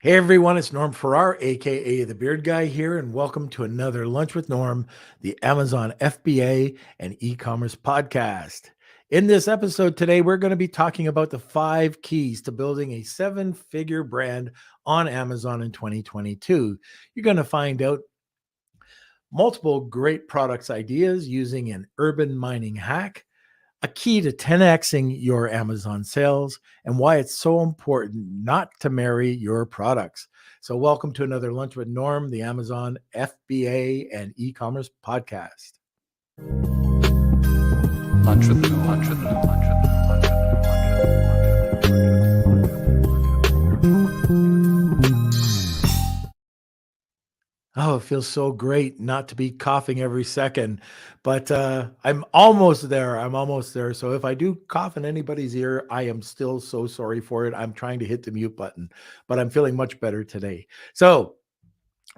Hey everyone, it's Norm Farrar, aka the Beard Guy here, and welcome to another Lunch with Norm, the Amazon FBA and e-commerce podcast. In this episode today, we're going to be talking about the 5 keys to building a 7-figure brand on Amazon in 2022. You're going to find out multiple great products ideas using an urban mining hack, a key to 10xing your Amazon sales, and why it's so important not to marry your products. So, welcome to another Lunch with Norm, the Amazon FBA and e-commerce podcast. Lunch with Norm. Lunch with Norm. Lunch with Norm. Lunch with Norm. Oh, it feels so great not to be coughing every second, but I'm almost there. I'm almost there. So if I do cough in anybody's ear, I am still so sorry for it. I'm trying to hit the mute button, but I'm feeling much better today. So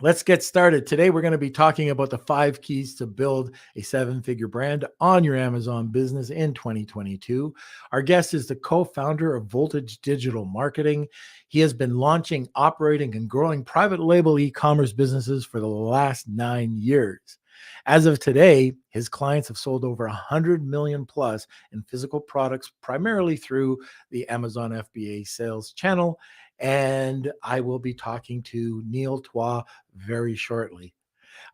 let's get started. Today, we're going to be talking about the 5 keys to build a 7-figure brand on your Amazon business in 2022. Our guest is the co-founder of Voltage Digital Marketing. He has been launching, operating, and growing private label e-commerce businesses for the last 9 years. As of today, his clients have sold over 100 million plus in physical products, primarily through the Amazon FBA sales channel. And I will be talking to Niel Twa very shortly.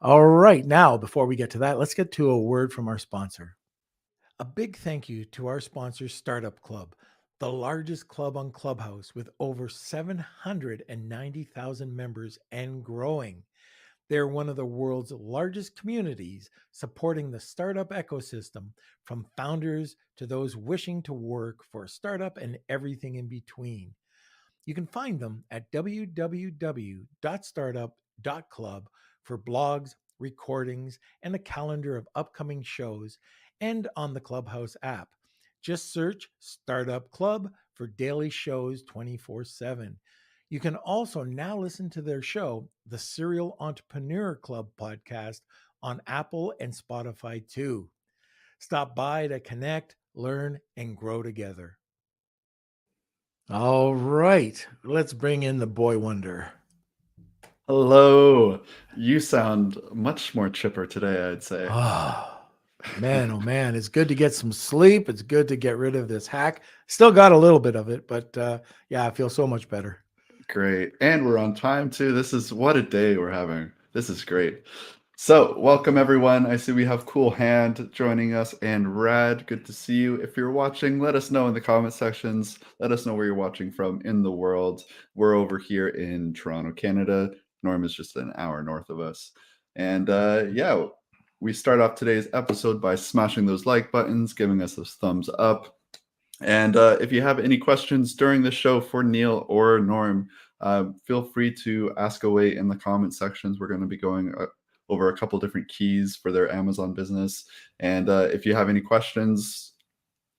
All right, now, before we get to that, let's get to a word from our sponsor. A big thank you to our sponsor, Startup Club, the largest club on Clubhouse with over 790,000 members and growing. They're one of the world's largest communities supporting the startup ecosystem, from founders to those wishing to work for a startup and everything in between. You can find them at www.startup.club for blogs, recordings, and a calendar of upcoming shows, and on the Clubhouse app. Just search Startup Club for daily shows 24/7. You can also now listen to their show, the Serial Entrepreneur Club podcast, on Apple and Spotify too. Stop by to connect, learn, and grow together. All right, let's bring in the boy wonder. Hello. You sound much more chipper today, I'd say. Oh man, it's good to get some sleep. It's good to get rid of this hack. Still got a little bit of it, but yeah, I feel so much better. Great. And we're on time too. What a day we're having. This is great. So, welcome everyone. I see we have Cool Hand joining us and Rad. Good to see you. If you're watching, let us know in the comment sections. Let us know where you're watching from in the world. We're over here in Toronto, Canada. Norm is just an hour north of us. And yeah, we start off today's episode by smashing those like buttons, giving us those thumbs up. And if you have any questions during the show for Niel or Norm, feel free to ask away in the comment sections. We're going to be going over a couple different keys for their Amazon business. And if you have any questions,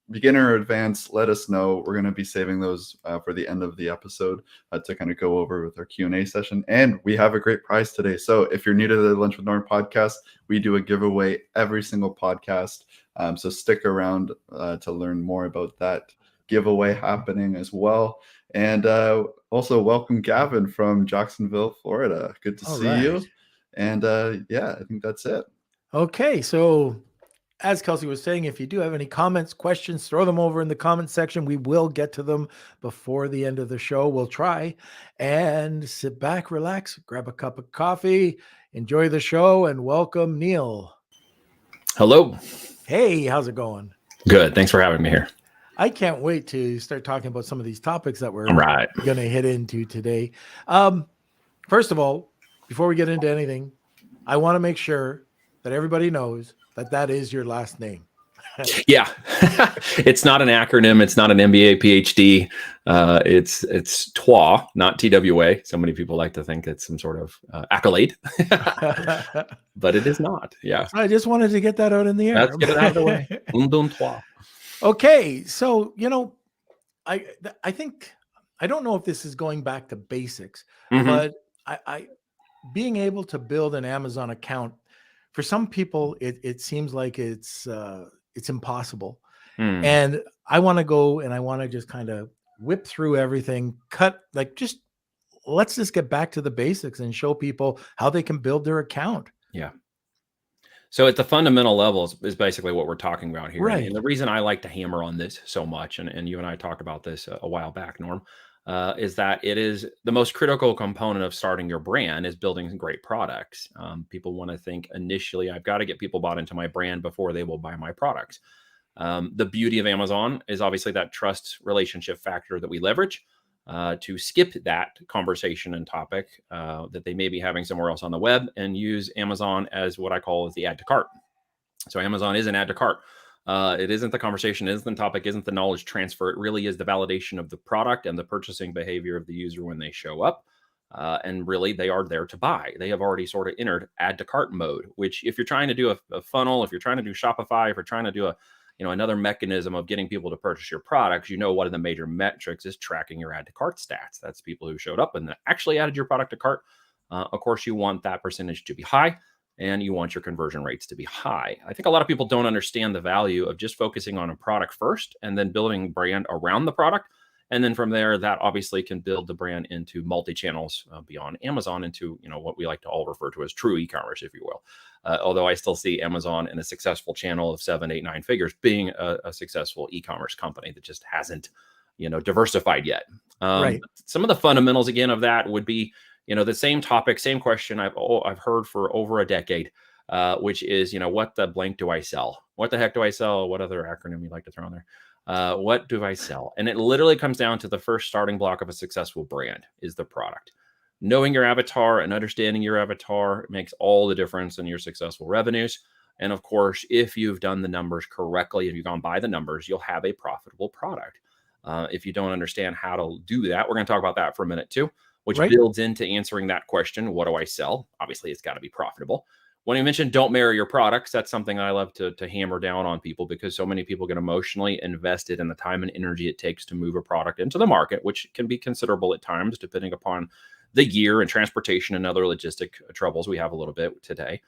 beginner or advanced, let us know. We're going to be saving those for the end of the episode to kind of go over with our Q&A session. And we have a great prize today. So if you're new to the Lunch with Norm podcast, we do a giveaway every single podcast. So stick around to learn more about that giveaway happening as well. And also welcome Gavin from Jacksonville, Florida. Good to see you. And yeah, I think that's it. Okay, so as Kelsey was saying, if you do have any comments, questions, throw them over in the comment section. We will get to them before the end of the show. We'll try. And sit back, relax, grab a cup of coffee, enjoy the show, and welcome Niel. Hello. Hey, how's it going? Good. Thanks for having me here. I can't wait to start talking about some of these topics that we're going to hit into today. First of all, before we get into anything, I want to make sure that everybody knows that is your last name. Yeah. It's not an acronym. It's not an MBA, PhD. It's Twa, not TWA. So many people like to think it's some sort of accolade, but it is not. Yeah. I just wanted to get that out in the air. Let's get it out of the way. Twa. Okay. So, I think, I don't know if this is going back to basics, but I being able to build an Amazon account, for some people, it seems like it's impossible. And I want to go and I want to just kind of whip through everything, cut, like just let's just get back to the basics and show people how they can build their account. Yeah. So at the fundamental level is basically what we're talking about here. Right. And the reason I like to hammer on this so much, and you and I talked about this a while back, Norm, is that it is the most critical component of starting your brand is building great products. People want to think initially, I've got to get people bought into my brand before they will buy my products. The beauty of Amazon is obviously that trust relationship factor that we leverage to skip that conversation and topic that they may be having somewhere else on the web and use Amazon as what I call as the add to cart. So Amazon is an add to cart. It isn't the conversation, isn't the topic, isn't the knowledge transfer. It really is the validation of the product and the purchasing behavior of the user when they show up. And really, they are there to buy. They have already sort of entered add to cart mode, which if you're trying to do a funnel, if you're trying to do Shopify, if you're trying to do a another mechanism of getting people to purchase your products, one of the major metrics is tracking your add to cart stats. That's people who showed up and actually added your product to cart. Of course, you want that percentage to be high and you want your conversion rates to be high. I think a lot of people don't understand the value of just focusing on a product first and then building brand around the product. And then from there, that obviously can build the brand into multi-channels beyond Amazon into, what we like to all refer to as true e-commerce, if you will. Although I still see Amazon in a successful channel of 7, 8, 9 figures being a successful e-commerce company that just hasn't, diversified yet. Right. Some of the fundamentals, again, of that would be, the same topic, same question I've heard for over a decade, which is, what the blank do I sell? What the heck do I sell? What other acronym you like to throw in there? What do I sell? And it literally comes down to the first starting block of a successful brand is the product. Knowing your avatar and understanding your avatar makes all the difference in your successful revenues. And of course, if you've done the numbers correctly, if you've gone by the numbers, you'll have a profitable product. If you don't understand how to do that, we're going to talk about that for a minute too, which builds into answering that question. What do I sell? Obviously, it's got to be profitable. When you mentioned don't marry your products, that's something I love to hammer down on people because so many people get emotionally invested in the time and energy it takes to move a product into the market, which can be considerable at times, depending upon the year and transportation and other logistic troubles we have a little bit today.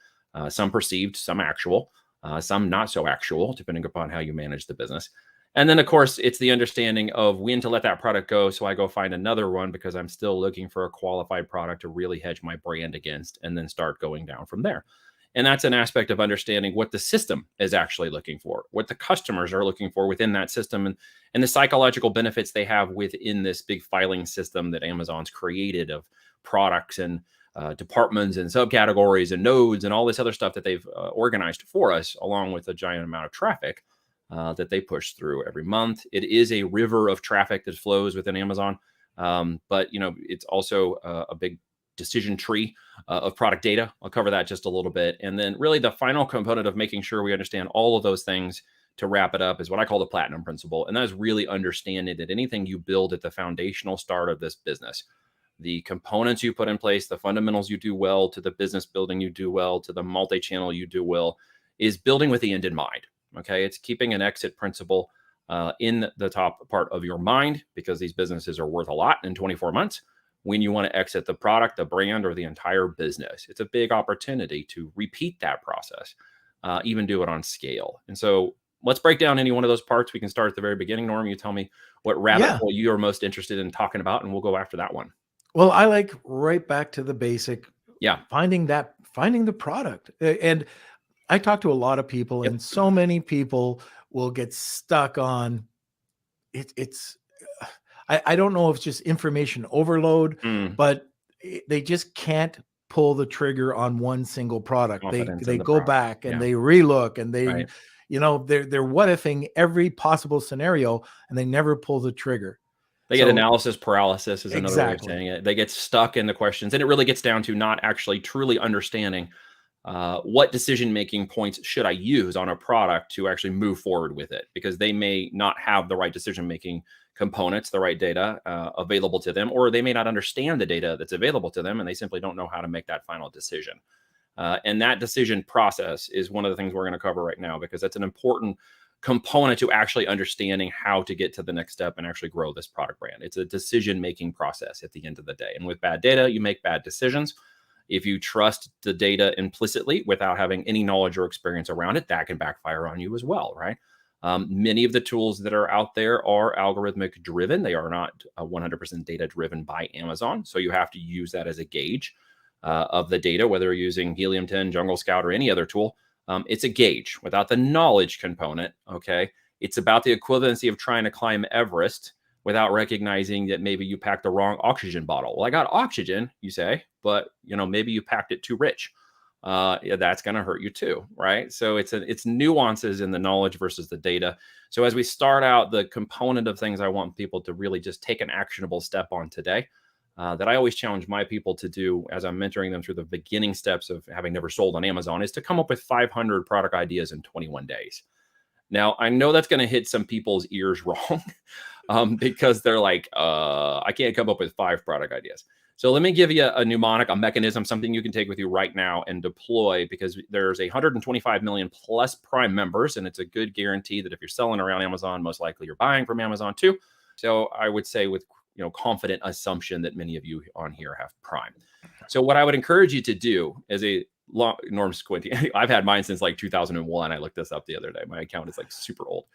Some perceived, some actual, some not so actual, depending upon how you manage the business. And then, of course, it's the understanding of when to let that product go. So I go find another one because I'm still looking for a qualified product to really hedge my brand against and then start going down from there. And that's an aspect of understanding what the system is actually looking for, what the customers are looking for within that system, and the psychological benefits they have within this big filing system that Amazon's created of products and departments and subcategories and nodes and all this other stuff that they've organized for us, along with a giant amount of traffic that they push through every month. It is a river of traffic that flows within Amazon, but it's also a big decision tree of product data. I'll cover that just a little bit. And then really the final component of making sure we understand all of those things to wrap it up is what I call the platinum principle. And that is really understanding that anything you build at the foundational start of this business, the components you put in place, the fundamentals you do well, to the business building you do well, to the multi-channel you do well, is building with the end in mind. Okay. It's keeping an exit principle in the top part of your mind because these businesses are worth a lot in 24 months. When you want to exit the product, the brand, or the entire business, it's a big opportunity to repeat that process, even do it on scale. And so let's break down any one of those parts. We can start at the very beginning. Norm, you tell me what rabbit hole you are most interested in talking about, and we'll go after that one. Well, I like right back to the basic. Yeah. Finding the product. And I talk to a lot of people, and so many people will get stuck on it's I don't know if it's just information overload, but they just can't pull the trigger on one single product. They go back and they relook and they, they're what ifing every possible scenario and they never pull the trigger. They get analysis paralysis is another way of saying it. They get stuck in the questions, and it really gets down to not actually truly understanding what decision-making points should I use on a product to actually move forward with it, because they may not have the right decision-making components, the right data available to them, or they may not understand the data that's available to them, and they simply don't know how to make that final decision. And that decision process is one of the things we're going to cover right now, because that's an important component to actually understanding how to get to the next step and actually grow this product brand. It's a decision-making process at the end of the day. And with bad data, you make bad decisions. If you trust the data implicitly without having any knowledge or experience around it, that can backfire on you as well, right? Many of the tools that are out there are algorithmic driven. They are not 100% data driven by Amazon. So you have to use that as a gauge of the data, whether you're using Helium 10, Jungle Scout, or any other tool. It's a gauge without the knowledge component. Okay. It's about the equivalency of trying to climb Everest without recognizing that maybe you packed the wrong oxygen bottle. Well, I got oxygen, you say, but maybe you packed it too rich. Yeah, that's going to hurt you too, right? So it's nuances in the knowledge versus the data. So as we start out, the component of things I want people to really just take an actionable step on today, that I always challenge my people to do as I'm mentoring them through the beginning steps of having never sold on Amazon, is to come up with 500 product ideas in 21 days. Now, I know that's going to hit some people's ears wrong because they're like, I can't come up with 5 product ideas. So let me give you a mnemonic, a mechanism, something you can take with you right now and deploy, because there's 125 million plus Prime members, and it's a good guarantee that if you're selling around Amazon, most likely you're buying from Amazon too. So I would say with confident assumption that many of you on here have Prime. So what I would encourage you to do as a Norm Squinty, I've had mine since like 2001. I looked this up the other day. My account is like super old.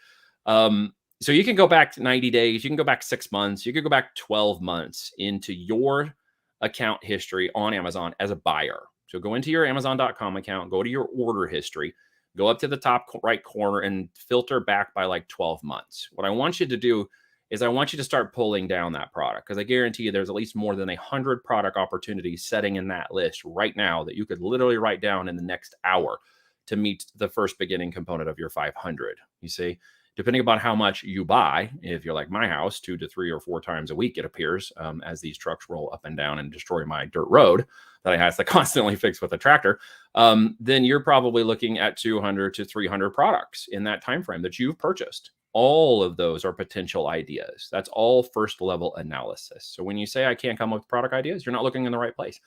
So you can go back 90 days, you can go back 6 months, you could go back 12 months into your account history on Amazon as a buyer. So go into your Amazon.com account, go to your order history, go up to the top right corner and filter back by like 12 months. What I want you to do is I want you to start pulling down that product, because I guarantee you there's at least more than 100 product opportunities setting in that list right now that you could literally write down in the next hour to meet the first beginning component of your 500. You see, depending upon how much you buy, if you're like my house, 2 to 3 or 4 times a week, it appears, as these trucks roll up and down and destroy my dirt road that I have to constantly fix with a tractor, then you're probably looking at 200 to 300 products in that time frame that you've purchased. All of those are potential ideas. That's all first level analysis. So when you say I can't come up with product ideas, you're not looking in the right place.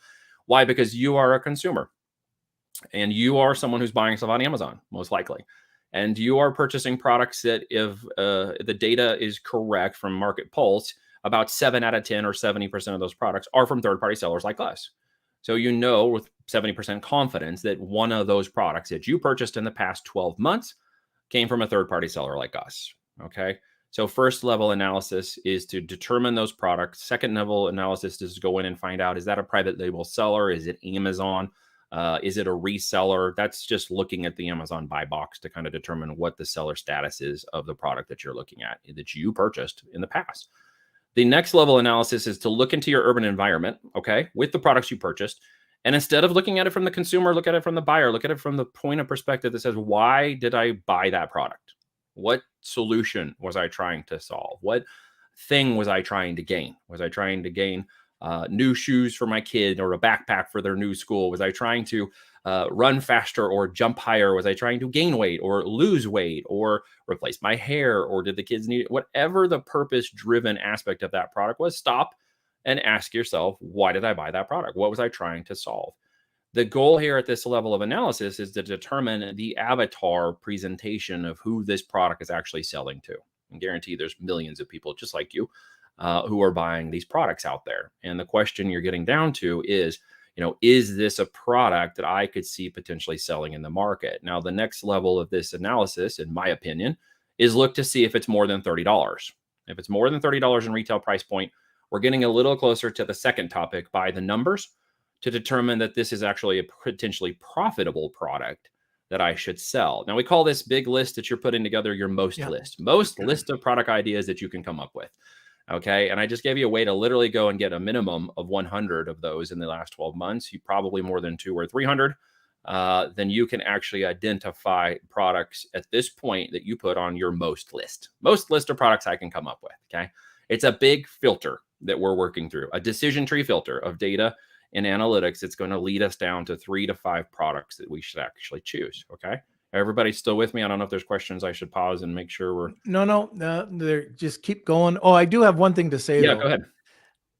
Why? Because you are a consumer and you are someone who's buying stuff on Amazon, most likely. And you are purchasing products that, if the data is correct from Market Pulse, about 7 out of 10 or 70% of those products are from third-party sellers like us. So with 70% confidence that one of those products that you purchased in the past 12 months came from a third-party seller like us, okay? So first level analysis is to determine those products. Second level analysis is to go in and find out, is that a private label seller? Is it Amazon? Is it a reseller? That's just looking at the Amazon buy box to kind of determine what the seller status is of the product that you're looking at, that you purchased in the past. The next level analysis is to look into your urban environment, okay, with the products you purchased. And instead of looking at it from the consumer, look at it from the buyer, look at it from the point of perspective that says, why did I buy that product? What solution was I trying to solve? What thing was I trying to gain? Was I trying to gain new shoes for my kid or a backpack for their new school? Was I trying to run faster or jump higher? Was I trying to gain weight or lose weight or replace my hair? Or did the kids need it? Whatever the purpose-driven aspect of that product was, stop and ask yourself, why did I buy that product? What was I trying to solve? The goal here at this level of analysis is to determine the avatar presentation of who this product is actually selling to. I guarantee there's millions of people just like you who are buying these products out there. And the question you're getting down to is, is this a product that I could see potentially selling in the market? Now, the next level of this analysis, in my opinion, is look to see if it's more than $30. If it's more than $30 in retail price point, we're getting a little closer to the second topic by the numbers to determine that this is actually a potentially profitable product that I should sell. Now, we call this big list that you're putting together your most list list of product ideas that you can come up with. Okay. And I just gave you a way to literally go and get a minimum of 100 of those in the last 12 months. You probably more than 200 or 300. Then you can actually identify products at this point that you put on your most list of products I can come up with. Okay. It's a big filter that we're working through, a decision tree filter of data and analytics. It's going to lead us down to 3 to 5 products that we should actually choose. Okay. Everybody's still with me? I don't know if there's questions. I should pause and make sure we're... No, just keep going. Oh, I do have one thing to say. Yeah, though. go ahead.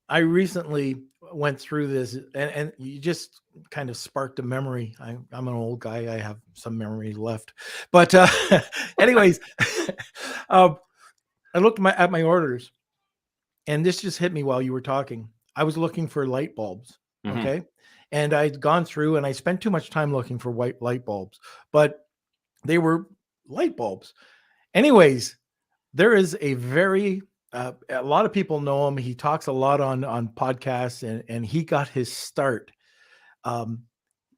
I recently went through this and you just kind of sparked a memory. I'm an old guy. I have some memory left, but anyways, I looked at my orders and this just hit me while you were talking. I was looking for light bulbs. Mhm. Okay. And I'd gone through and I spent too much time looking for white light bulbs, but they were light bulbs. Anyways, there is a lot of people know him. He talks a lot on podcasts, and he got his start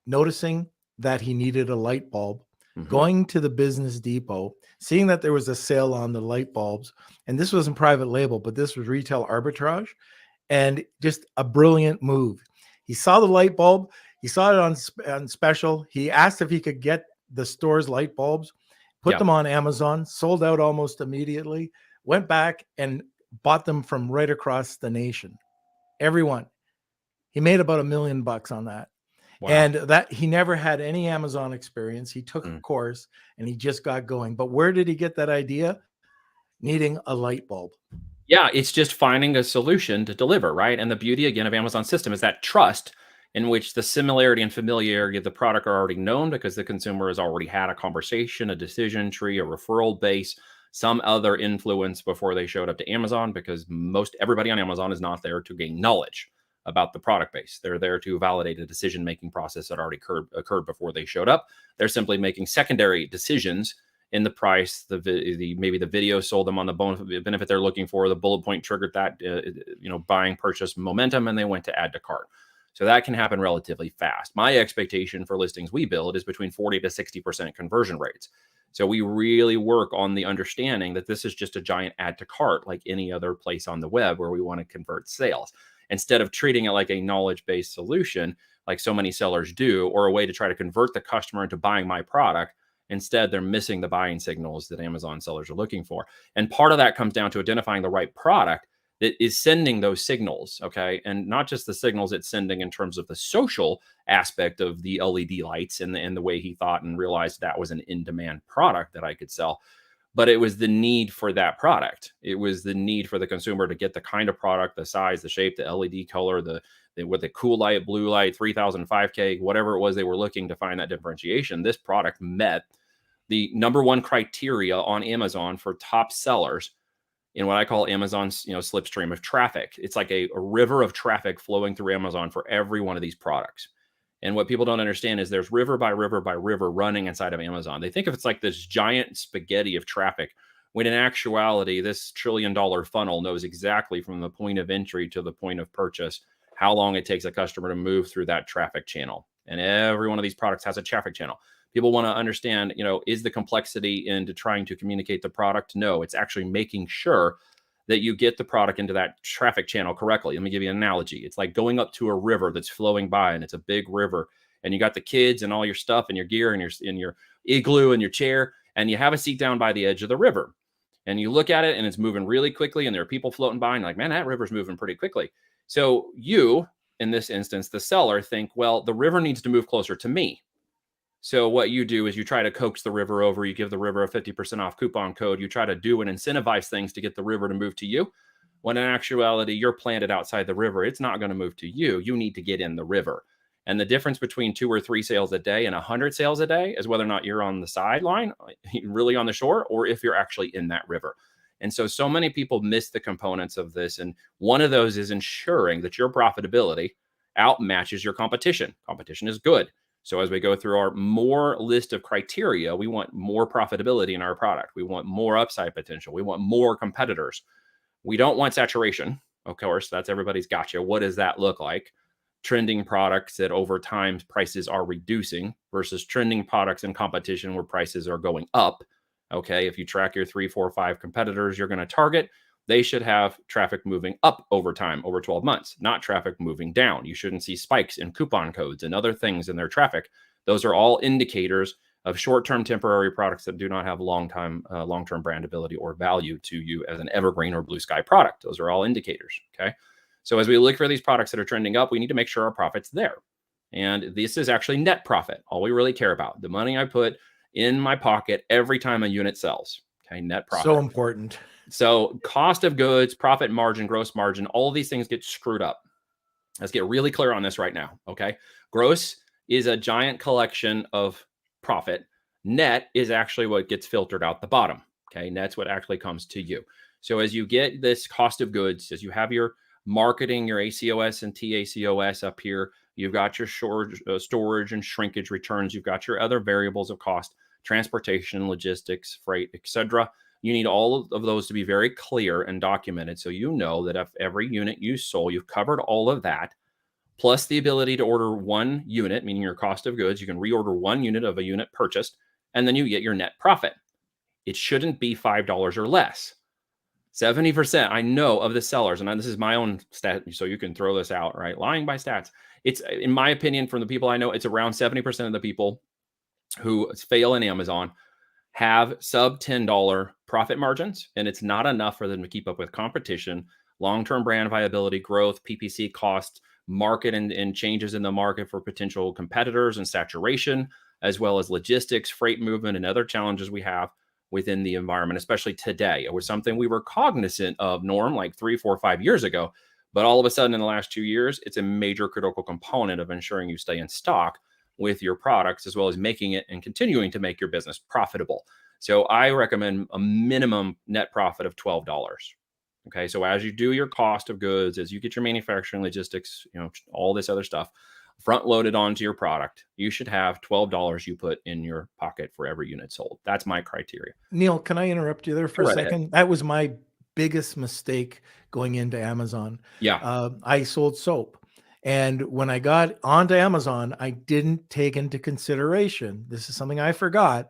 noticing that he needed a light bulb, going to the Business Depot, seeing that there was a sale on the light bulbs, and this wasn't private label, but this was retail arbitrage, and just a brilliant move. He saw the light bulb, he saw it on special. He asked if he could get the store's light bulbs, put them on Amazon, sold out almost immediately, went back and bought them from right across the nation. Everyone. He made about $1 million on that. Wow. And that he never had any Amazon experience. He took a course and he just got going. But where did he get that idea? Needing a light bulb. Yeah, it's just finding a solution to deliver, right? And the beauty, again, of Amazon's system is that trust, in which the similarity and familiarity of the product are already known because the consumer has already had a conversation, a decision tree, a referral base, some other influence before they showed up to Amazon, because everybody on Amazon is not there to gain knowledge about the product base. They're there to validate a decision-making process that already occurred before they showed up. They're simply making secondary decisions in the price, maybe the video sold them on the benefit they're looking for, the bullet point triggered that buying purchase momentum, and they went to add to cart. So that can happen relatively fast. My expectation for listings we build is between 40 to 60% conversion rates. So we really work on the understanding that this is just a giant add to cart like any other place on the web where we want to convert sales. Instead of treating it like a knowledge-based solution, like so many sellers do, or a way to try to convert the customer into buying my product, instead they're missing the buying signals that Amazon sellers are looking for. And part of that comes down to identifying the right product that is sending those signals, okay? And not just the signals it's sending in terms of the social aspect of the LED lights and the way he thought and realized that was an in-demand product that I could sell, but it was the need for that product. It was the need for the consumer to get the kind of product, the size, the shape, the LED color, with the cool light, blue light, 3000, 5K, whatever it was they were looking to find that differentiation. This product met the number one criteria on Amazon for top sellers in what I call Amazon's slipstream of traffic. It's like a river of traffic flowing through Amazon for every one of these products. And what people don't understand is there's river by river by river running inside of Amazon. They think of it's like this giant spaghetti of traffic, when in actuality, this $1 trillion funnel knows exactly from the point of entry to the point of purchase how long it takes a customer to move through that traffic channel. And every one of these products has a traffic channel. People want to understand, is the complexity into trying to communicate the product? No, it's actually making sure that you get the product into that traffic channel correctly. Let me give you an analogy. It's like going up to a river that's flowing by, and it's a big river, and you got the kids and all your stuff and your gear and your igloo and your chair, and you have a seat down by the edge of the river. And you look at it and it's moving really quickly, and there are people floating by, and you're like, man, that river's moving pretty quickly. So you, in this instance, the seller, think, well, the river needs to move closer to me. So what you do is you try to coax the river over. You give the river a 50% off coupon code. You try to do and incentivize things to get the river to move to you. When in actuality, you're planted outside the river. It's not going to move to you. You need to get in the river. And the difference between 2 or 3 sales a day and 100 sales a day is whether or not you're on the sideline, really on the shore, or if you're actually in that river. And so many people miss the components of this. And one of those is ensuring that your profitability outmatches your competition. Competition is good. So as we go through our more list of criteria, we want more profitability in our product. We want more upside potential. We want more competitors. We don't want saturation. Of course, that's everybody's gotcha. What does that look like? Trending products that over time prices are reducing versus trending products in competition where prices are going up. Okay, if you track your 3, 4, 5 competitors you're going to target, they should have traffic moving up over time, over 12 months, not traffic moving down. You shouldn't see spikes in coupon codes and other things in their traffic. Those are all indicators of short-term temporary products that do not have long-term brandability or value to you as an evergreen or blue sky product. Those are all indicators, okay? So as we look for these products that are trending up, we need to make sure our profit's there. And this is actually net profit, all we really care about. The money I put in my pocket every time a unit sells, okay? Net profit. So important. So cost of goods, profit margin, gross margin, all of these things get screwed up. Let's get really clear on this right now, okay? Gross is a giant collection of profit. Net is actually what gets filtered out the bottom, okay? Net's what actually comes to you. So as you get this cost of goods, as you have your marketing, your ACOS and TACOS up here, you've got your storage and shrinkage returns, you've got your other variables of cost. transportation, logistics, freight, etc. You need all of those to be very clear and documented, so you know that if every unit you sold, you've covered all of that, plus the ability to order one unit, meaning your cost of goods. You can reorder one unit of a unit purchased, and then you get your net profit. It shouldn't be $5 or less. 70%, I know, of the sellers, and this is my own stat, so you can throw this out, right? Lying by stats. It's, in my opinion, from the people I know, it's around 70% of the people who fail in Amazon have sub $10 profit margins, and it's not enough for them to keep up with competition, long-term brand viability, growth, PPC costs, market and changes in the market for potential competitors and saturation, as well as logistics, freight movement, and other challenges we have within the environment, especially today. It was something we were cognizant of, Norm, like 3, 4, 5 years ago. But all of a sudden in the last 2 years, it's a major critical component of ensuring you stay in stock with your products, as well as making it and continuing to make your business profitable. So I recommend a minimum net profit of $12. Okay. So as you do your cost of goods, as you get your manufacturing, logistics, all this other stuff front loaded onto your product, you should have $12 you put in your pocket for every unit sold. That's my criteria. Neil, can I interrupt you there for a Go right second? ahead. That was my biggest mistake going into Amazon. Yeah. I sold soap. And when I got onto Amazon, I didn't take into consideration, this is something I forgot,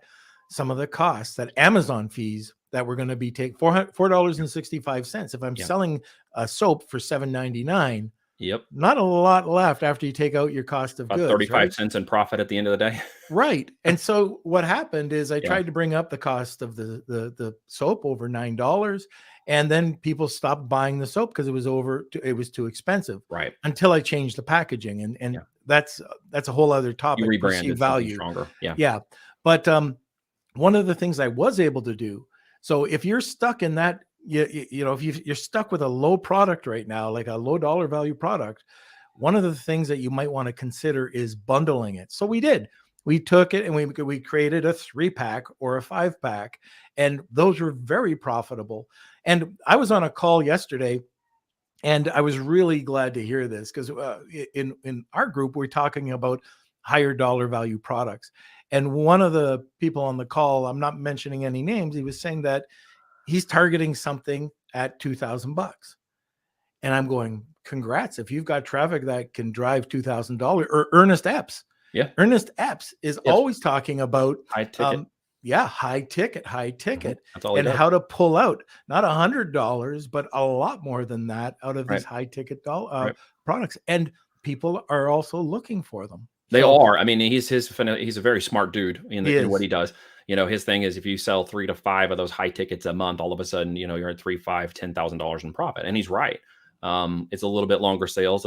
some of the costs, that Amazon fees that were going to be $4.65. If I'm selling a soap for $7.99, Yep. not a lot left after you take out your cost of About goods. 35 right? cents in profit at the end of the day. Right. And so what happened is I Yeah. tried to bring up the cost of the soap over $9, and then people stopped buying the soap because it was too expensive. Right. Until I changed the packaging, and Yeah. that's a whole other topic. You rebranded perceived something value. stronger. Yeah. Yeah. But one of the things I was able to do, so if you're stuck in that, if you're stuck with a low product right now, like a low dollar value product, one of the things that you might want to consider is bundling it. So we did. We took it and we created a 3-pack or a 5-pack, and those were very profitable. And I was on a call yesterday, and I was really glad to hear this because in our group, we're talking about higher dollar value products. And one of the people on the call, I'm not mentioning any names, he was saying that he's targeting something at $2,000. And I'm going, congrats. If you've got traffic that can drive $2,000, or Ernest Epps. Yeah. Ernest Epps is always talking about high ticket. High ticket. That's all he And does. how to pull out not $100, but a lot more than that out of these high ticket products. And people are also looking for them. They are. I mean, he's a very smart dude in what he does. His thing is, if you sell 3 to 5 of those high tickets a month, all of a sudden, you're at $3, $5, $10,000 in profit. And he's right. It's a little bit longer sales.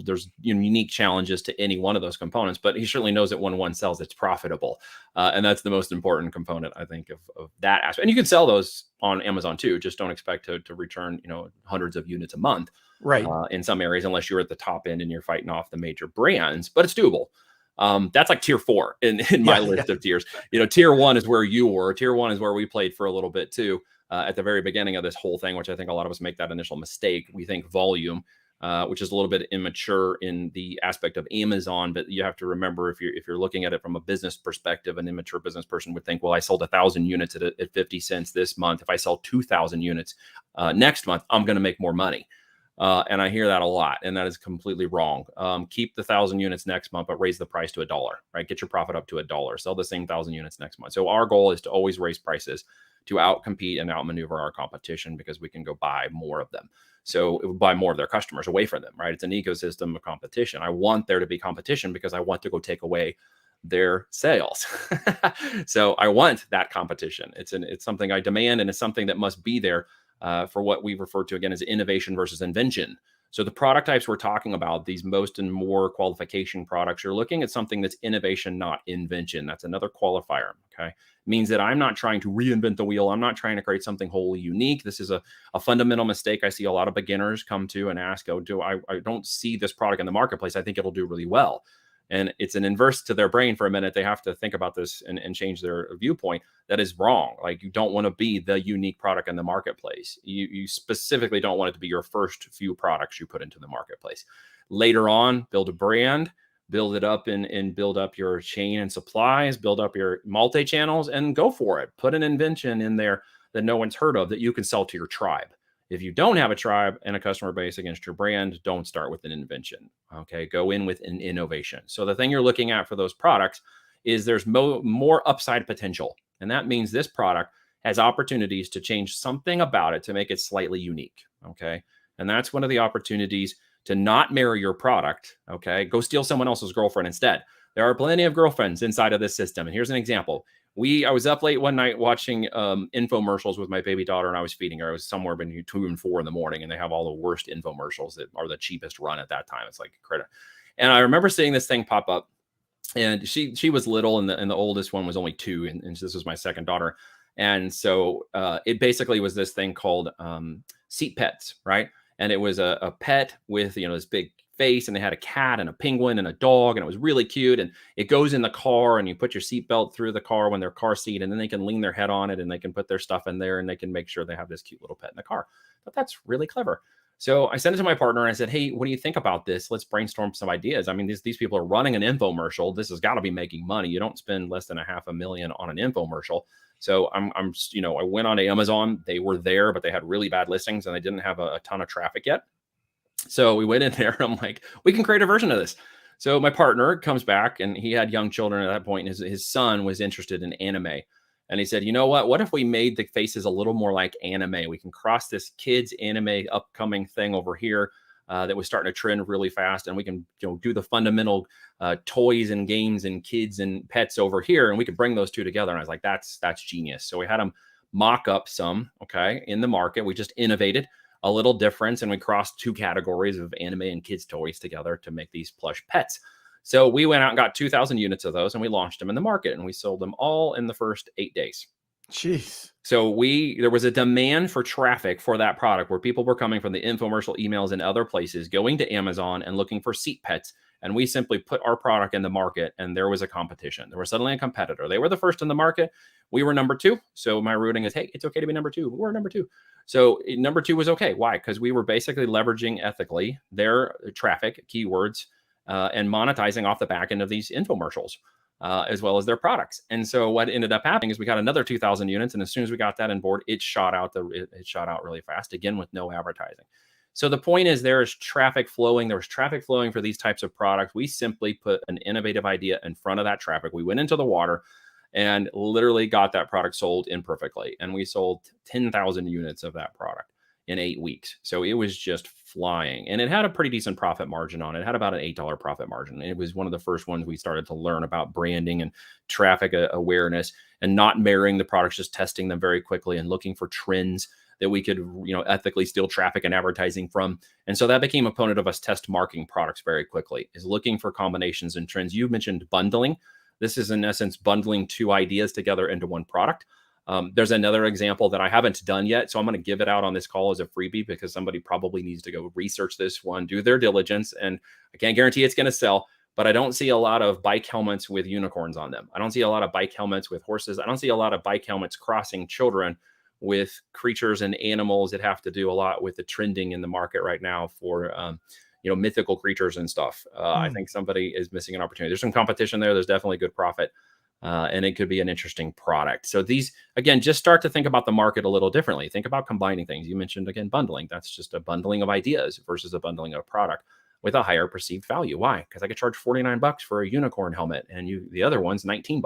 There's unique challenges to any one of those components, but he certainly knows that when one sells, it's profitable. And that's the most important component, I think, of that aspect. And you can sell those on Amazon too. Just don't expect to return, hundreds of units a month. Right. In some areas, unless you're at the top end and you're fighting off the major brands, but it's doable. That's like tier 4 in my list of tiers. Tier 1 is where you were. Tier 1 is where we played for a little bit too, at the very beginning of this whole thing, which I think a lot of us make that initial mistake. We think volume, which is a little bit immature in the aspect of Amazon, but you have to remember, if you're looking at it from a business perspective, an immature business person would think, well, I sold 1,000 units at 50 cents this month. If I sell 2,000 units next month, I'm going to make more money. And I hear that a lot, and that is completely wrong. Keep the 1,000 units next month, but raise the price to $1, right? Get your profit up to $1. Sell the same 1,000 units next month. So our goal is to always raise prices to outcompete and outmaneuver our competition, because we can go buy more of them. So it would buy more of their customers away from them, right? It's an ecosystem of competition. I want there to be competition because I want to go take away their sales. So I want that competition. It's something I demand, and it's something that must be there. For what we refer to again as innovation versus invention. So the product types we're talking about, these most and more qualification products, you're looking at something that's innovation, not invention. That's another qualifier. Okay. It means that I'm not trying to reinvent the wheel. I'm not trying to create something wholly unique. This is a fundamental mistake I see a lot of beginners come to and ask, I don't see this product in the marketplace. I think it'll do really well. And it's an inverse to their brain for a minute. They have to think about this and change their viewpoint. That is wrong. Like, you don't want to be the unique product in the marketplace. You specifically don't want it to be your first few products you put into the marketplace. Later on, build a brand, build it up and build up your chain and supplies, build up your multi-channels, and go for it. Put an invention in there that no one's heard of that you can sell to your tribe. If you don't have a tribe and a customer base against your brand, don't start with an invention. Okay, go in with an innovation. So the thing you're looking at for those products is there's more upside potential. And that means this product has opportunities to change something about it to make it slightly unique. Okay, and that's one of the opportunities to not marry your product. Okay, go steal someone else's girlfriend instead. There are plenty of girlfriends inside of this system. And here's an example. I was up late one night watching infomercials with my baby daughter, and I was feeding her. I was somewhere between 2 and 4 in the morning, and they have all the worst infomercials that are the cheapest run at that time. It's like credit. And I remember seeing this thing pop up, and she was little, and the oldest one was only 2, and this was my second daughter. And so it basically was this thing called Seat Pets, right? And it was a pet with, this big face, and they had a cat and a penguin and a dog, and it was really cute. And it goes in the car, and you put your seatbelt through the car when they're car seat, and then they can lean their head on it, and they can put their stuff in there, and they can make sure they have this cute little pet in the car. But that's really clever. So I sent it to my partner, and I said, hey, what do you think about this? Let's brainstorm some ideas. I mean, these people are running an infomercial. This has got to be making money. You don't spend less than $500,000 on an infomercial. So I went on Amazon. They were there, but they had really bad listings, and they didn't have a ton of traffic yet. So we went in there, and I'm like, we can create a version of this. So my partner comes back, and he had young children at that point. And his son was interested in anime. And he said, you know what if we made the faces a little more like anime? We can cross this kids anime upcoming thing over here that was starting to trend really fast. And we can do the fundamental toys and games and kids and pets over here. And we could bring those two together. And I was like, that's genius. So we had them mock up some, in the market. We just innovated a little difference, and we crossed 2 categories of anime and kids toys together to make these plush pets. So we went out and got 2,000 units of those, and we launched them in the market, and we sold them all in the first 8 days. Jeez. So there was a demand for traffic for that product, where people were coming from the infomercial emails and other places, going to Amazon and looking for seat pets. And we simply put our product in the market, and there was a competition. There was suddenly a competitor. They were the first in the market. We were number 2. So my routing is, hey, it's okay to be number 2. We're number 2. So number 2 was okay. Why? Because we were basically leveraging ethically their traffic, keywords, and monetizing off the back end of these infomercials, as well as their products. And so what ended up happening is we got another 2,000 units. And as soon as we got that on board, it shot out really fast, again, with no advertising. So the point is, there is traffic flowing. There was traffic flowing for these types of products. We simply put an innovative idea in front of that traffic. We went into the water and literally got that product sold imperfectly. And we sold 10,000 units of that product in 8 weeks. So it was just flying. And it had a pretty decent profit margin on it. It had about an $8 profit margin. And it was one of the first ones we started to learn about branding and traffic awareness, and not marrying the products, just testing them very quickly and looking for trends that we could, ethically steal traffic and advertising from. And so that became a component of us test marketing products very quickly, is looking for combinations and trends. You mentioned bundling. This is in essence bundling 2 ideas together into one product. There's another example that I haven't done yet, so I'm going to give it out on this call as a freebie, because somebody probably needs to go research this one, do their diligence. And I can't guarantee it's going to sell, but I don't see a lot of bike helmets with unicorns on them. I don't see a lot of bike helmets with horses. I don't see a lot of bike helmets crossing children with creatures and animals that have to do a lot with the trending in the market right now for, mythical creatures and stuff. I think somebody is missing an opportunity. There's some competition there. There's definitely good profit. And it could be an interesting product. So these, again, just start to think about the market a little differently. Think about combining things. You mentioned, again, bundling. That's just a bundling of ideas versus a bundling of a product with a higher perceived value. Why? Because I could charge $49 for a unicorn helmet, and the other one's $19.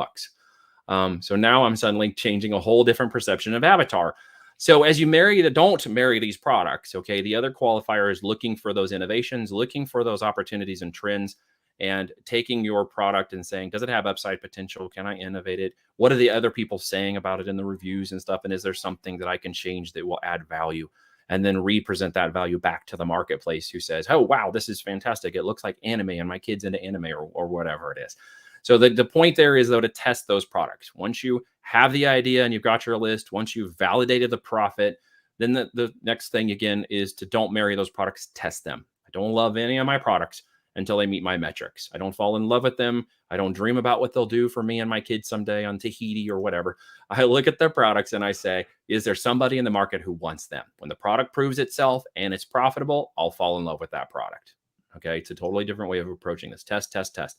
So now I'm suddenly changing a whole different perception of avatar. So as you don't marry these products, okay, the other qualifier is looking for those innovations, looking for those opportunities and trends, and taking your product and saying, does it have upside potential? Can I innovate it? What are the other people saying about it in the reviews and stuff? And is there something that I can change that will add value? And then represent that value back to the marketplace, who says, oh, wow, this is fantastic. It looks like anime, and my kid's into anime, or whatever it is. So the point there is, though, to test those products. Once you have the idea and you've got your list, once you've validated the profit, then the next thing, again, is to don't marry those products, test them. I don't love any of my products until they meet my metrics. I don't fall in love with them. I don't dream about what they'll do for me and my kids someday on Tahiti or whatever. I look at their products and I say, is there somebody in the market who wants them? When the product proves itself and it's profitable, I'll fall in love with that product. Okay. It's a totally different way of approaching this. Test, test, test.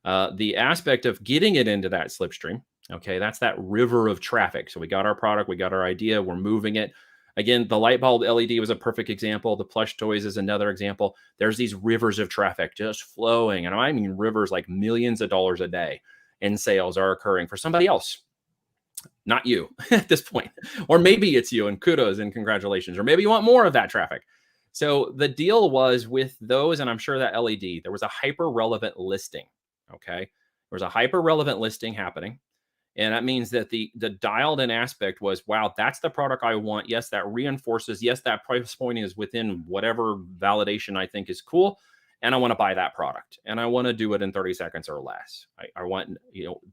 The aspect of getting it into that slipstream, okay, that's that river of traffic. So we got our product, we got our idea, we're moving it. Again, the light bulb LED was a perfect example. The plush toys is another example. There's these rivers of traffic just flowing. And I mean rivers, like millions of dollars a day in sales are occurring for somebody else, not you at this point. Or maybe it's you, and kudos and congratulations. Or maybe you want more of that traffic. So the deal was with those, and I'm sure that LED, there was a hyper relevant listing. Okay. There was a hyper relevant listing happening. And that means that the dialed in aspect was, wow, that's the product I want. Yes, that reinforces. Yes, that price point is within whatever validation I think is cool. And I want to buy that product. And I want to do it in 30 seconds or less. I want,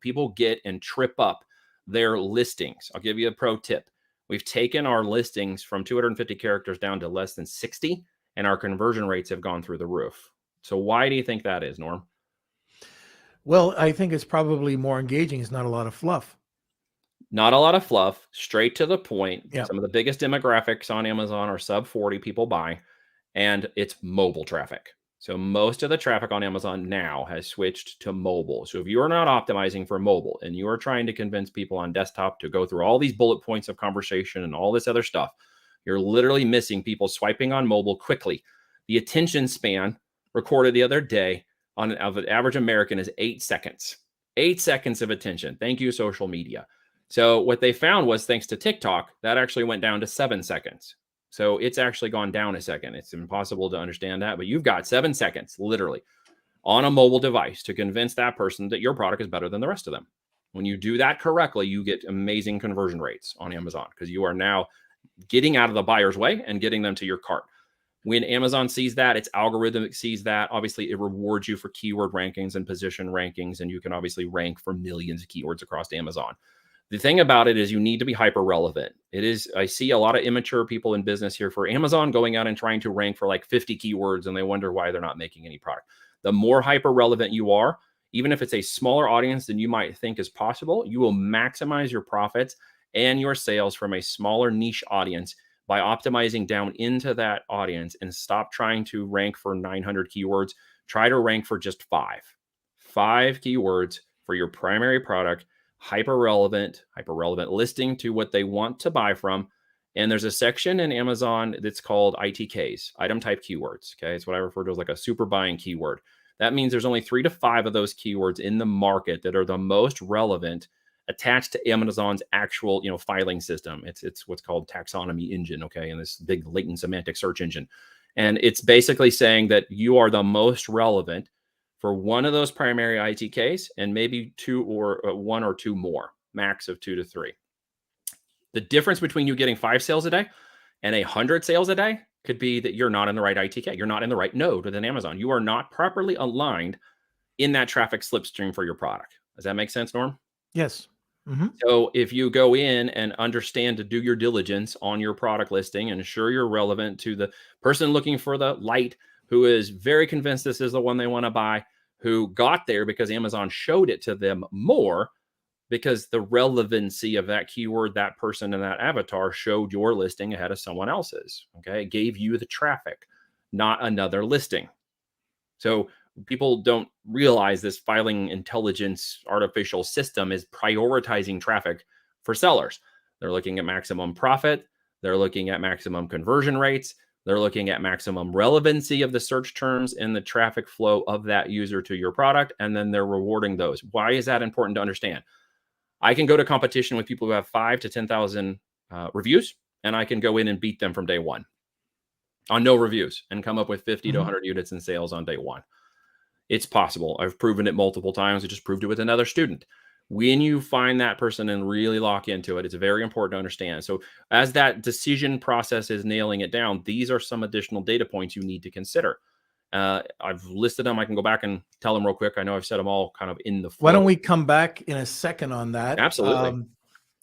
people get and trip up their listings. I'll give you a pro tip. We've taken our listings from 250 characters down to less than 60, and our conversion rates have gone through the roof. So why do you think that is, Norm? Well, I think it's probably more engaging. It's not a lot of fluff. Not a lot of fluff, straight to the point. Yeah. Some of the biggest demographics on Amazon are sub 40 people buying, and it's mobile traffic. So most of the traffic on Amazon now has switched to mobile. So if you are not optimizing for mobile and you are trying to convince people on desktop to go through all these bullet points of conversation and all this other stuff, you're literally missing people swiping on mobile quickly. The attention span recorded the other day of an average American is 8 seconds. 8 seconds of attention. Thank you, social media. So what they found was, thanks to TikTok, that actually went down to 7 seconds. So it's actually gone down a second. It's impossible to understand that, but you've got 7 seconds, literally, on a mobile device to convince that person that your product is better than the rest of them. When you do that correctly, you get amazing conversion rates on Amazon, because you are now getting out of the buyer's way and getting them to your cart. When Amazon sees that, its algorithm sees that, obviously it rewards you for keyword rankings and position rankings, and you can obviously rank for millions of keywords across Amazon. The thing about it is you need to be hyper relevant. I see a lot of immature people in business here for Amazon going out and trying to rank for like 50 keywords, and they wonder why they're not making any product. The more hyper relevant you are, even if it's a smaller audience than you might think is possible, you will maximize your profits and your sales from a smaller niche audience by optimizing down into that audience, and stop trying to rank for 900 keywords. Try to rank for just 5 keywords for your primary product, hyper relevant listing to what they want to buy from. And there's a section in Amazon that's called ITKs, item type keywords. Okay. It's what I refer to as like a super buying keyword. That means there's only 3 to 5 of those keywords in the market that are the most relevant, attached to Amazon's actual, filing system. It's what's called taxonomy engine, okay, and this big latent semantic search engine. And it's basically saying that you are the most relevant for one of those primary ITKs, and maybe 2 or 1 or 2 more, max of 2 to 3. The difference between you getting 5 sales a day and 100 sales a day could be that you're not in the right ITK. You're not in the right node within Amazon. You are not properly aligned in that traffic slipstream for your product. Does that make sense, Norm? Yes. Mm-hmm. So if you go in and understand to do your diligence on your product listing and ensure you're relevant to the person looking for the light, who is very convinced this is the one they want to buy, who got there because Amazon showed it to them more, because the relevancy of that keyword, that person, and that avatar showed your listing ahead of someone else's. Okay. It gave you the traffic, not another listing. So people don't realize this filing intelligence artificial system is prioritizing traffic for sellers. They're looking at maximum profit. They're looking at maximum conversion rates. They're looking at maximum relevancy of the search terms and the traffic flow of that user to your product. And then they're rewarding those. Why is that important to understand? I can go to competition with people who have 5 to 10,000 reviews, and I can go in and beat them from day one on no reviews and come up with 50 to 100 units in sales on day one. It's possible. I've proven it multiple times. I just proved it with another student. When you find that person and really lock into it, it's very important to understand. So as that decision process is nailing it down, these are some additional data points you need to consider. I've listed them. I can go back and tell them real quick. I know I've said them all kind of in the flow. Why don't we come back in a second on that? Absolutely.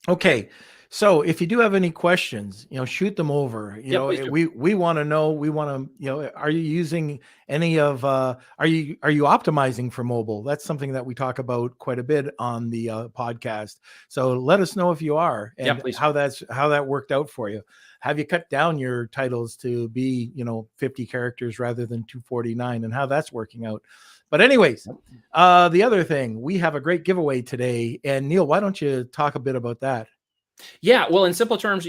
Okay. So if you do have any questions, shoot them over. We want to know, are you using any of, are you optimizing for mobile? That's something that we talk about quite a bit on the podcast. So let us know if you are, and how that worked out for you. have you cut down your titles to be, 50 characters rather than 249, and how that's working out. But anyways, the other thing, we have a great giveaway today. And Neil, why don't you talk a bit about that? Yeah, well, in simple terms,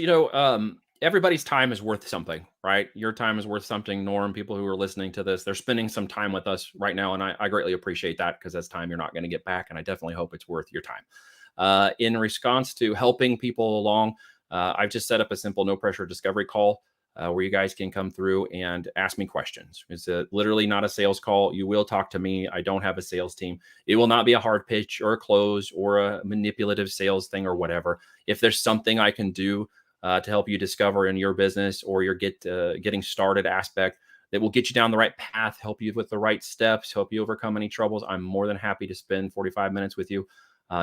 everybody's time is worth something, right? Your time is worth something. Norm, people who are listening to this, they're spending some time with us right now. And I greatly appreciate that, because that's time you're not going to get back. And I definitely hope it's worth your time. In response to helping people along, I've just set up a simple no pressure discovery call where you guys can come through and ask me questions. It's literally not a sales call. You will talk to me. I don't have a sales team. It will not be a hard pitch or a close or a manipulative sales thing or whatever. If there's something I can do to help you discover in your business or your getting started aspect that will get you down the right path, help you with the right steps, help you overcome any troubles, I'm more than happy to spend 45 minutes with you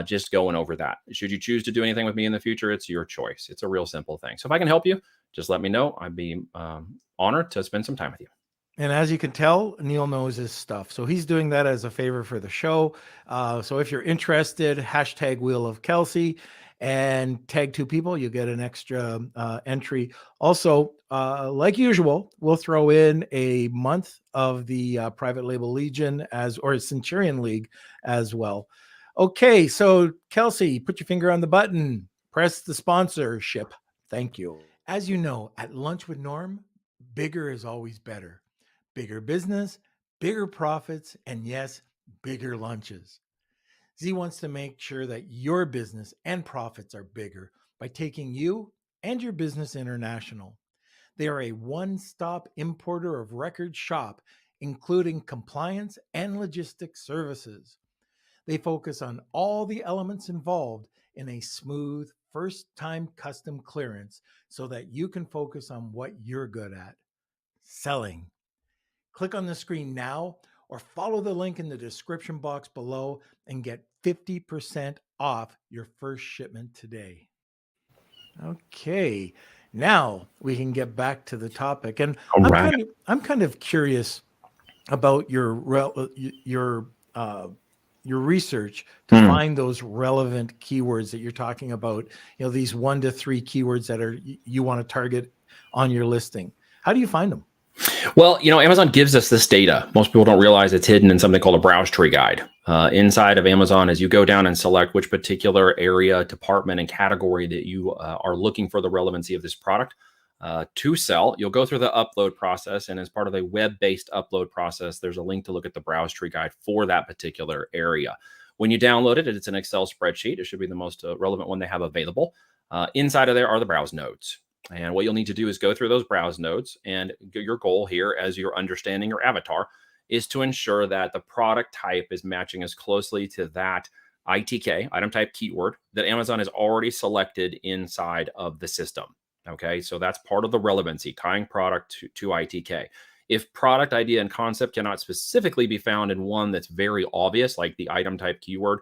just going over that. Should you choose to do anything with me in the future, it's your choice. It's a real simple thing. So if I can help you, just let me know. I'd be honored to spend some time with you. And as you can tell, Neil knows his stuff. So he's doing that as a favor for the show. So if you're interested, hashtag Wheel of Kelsey and tag 2 people, you get an extra entry. Also, like usual, we'll throw in a month of the Private Label Legion or Centurion League as well. Okay, so Kelsey, put your finger on the button. Press the sponsorship. Thank you. As you know, at Lunch with Norm, bigger is always better. Bigger business, bigger profits, and yes, bigger lunches. Z wants to make sure that your business and profits are bigger by taking you and your business international. They are a one-stop importer of record shop, including compliance and logistics services. They focus on all the elements involved in a smooth first-time custom clearance so that you can focus on what you're good at, selling. Click on the screen now or follow the link in the description box below and get 50% off your first shipment today. Okay, now we can get back to the topic. And I'm kind of curious about your research to find those relevant keywords that you're talking about, these 1 to 3 keywords that you want to target on your listing. How do you find them? Well, Amazon gives us this data. Most people don't realize it's hidden in something called a browse tree guide. Inside of Amazon, as you go down and select which particular area, department, and category that you are looking for the relevancy of this product to sell, you'll go through the upload process. And as part of a web-based upload process, there's a link to look at the browse tree guide for that particular area. When you download it, it's an Excel spreadsheet. It should be the most relevant one they have available. Inside of there are the browse nodes. And what you'll need to do is go through those browse nodes. And your goal here, as you're understanding your avatar, is to ensure that the product type is matching as closely to that ITK, item type keyword, that Amazon has already selected inside of the system. Okay, so that's part of the relevancy, tying product to ITK. If product idea and concept cannot specifically be found in one that's very obvious, like the item type keyword,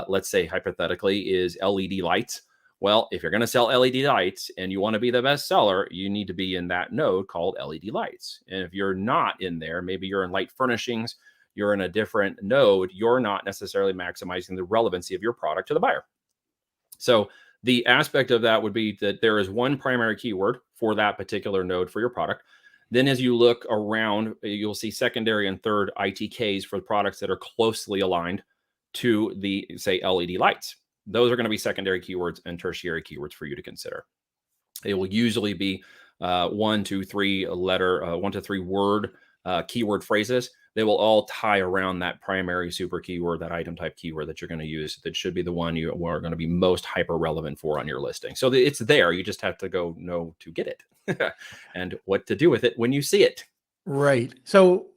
let's say hypothetically is LED lights. Well, if you're going to sell LED lights and you want to be the best seller, you need to be in that node called LED lights. And if you're not in there, maybe you're in light furnishings, you're in a different node, you're not necessarily maximizing the relevancy of your product to the buyer. So the aspect of that would be that there is one primary keyword for that particular node for your product. Then as you look around, you'll see secondary and third ITKs for products that are closely aligned to the, say, LED lights. Those are going to be secondary keywords and tertiary keywords for you to consider. It will usually be 1 to 3 word keyword phrases. They will all tie around that primary super keyword, that item type keyword that you're going to use. That should be the one you are going to be most hyper relevant for on your listing. So it's there. You just have to go know to get it and what to do with it when you see it. Right. So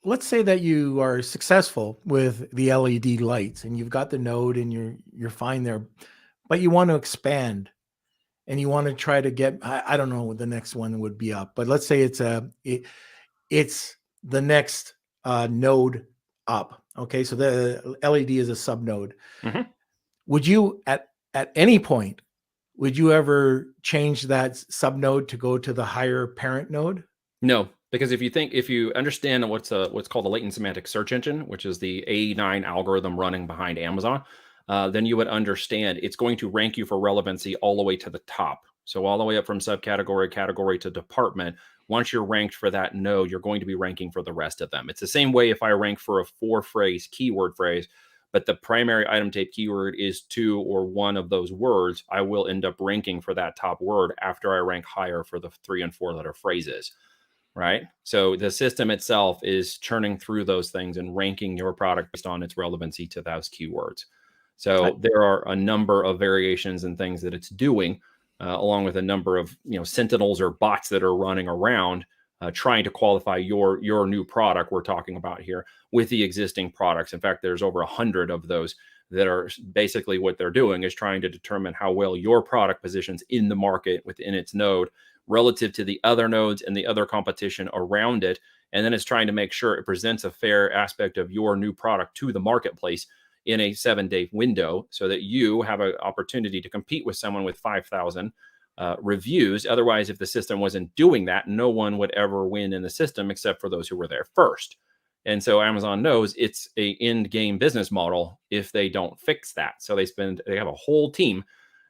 let's say that you are successful with the LED lights and you've got the node and you're fine there, but you want to expand and you want to try to get, I don't know what the next one would be up, but let's say it's the next node up. Okay. So the LED is a sub node. Mm-hmm. Would you at any point, would you ever change that sub node to go to the higher parent node? No. Because if you understand what's called a latent semantic search engine, which is the A9 algorithm running behind Amazon, then you would understand it's going to rank you for relevancy all the way to the top. So all the way up from subcategory, category to department. Once you're ranked for that node, you're going to be ranking for the rest of them. It's the same way if I rank for a 4-phrase keyword phrase, but the primary item tape keyword is 2 or 1 of those words, I will end up ranking for that top word after I rank higher for the 3 and 4 letter phrases, right? So the system itself is churning through those things and ranking your product based on its relevancy to those keywords. So there are a number of variations and things that it's doing, along with a number of sentinels or bots that are running around trying to qualify your new product we're talking about here with the existing products. In fact, there's over 100 of those that are basically what they're doing is trying to determine how well your product positions in the market within its node relative to the other nodes and the other competition around it. And then it's trying to make sure it presents a fair aspect of your new product to the marketplace in a 7-day window so that you have an opportunity to compete with someone with 5,000 reviews. Otherwise, if the system wasn't doing that, no one would ever win in the system except for those who were there first. And so Amazon knows it's a end game business model if they don't fix that. So they have a whole team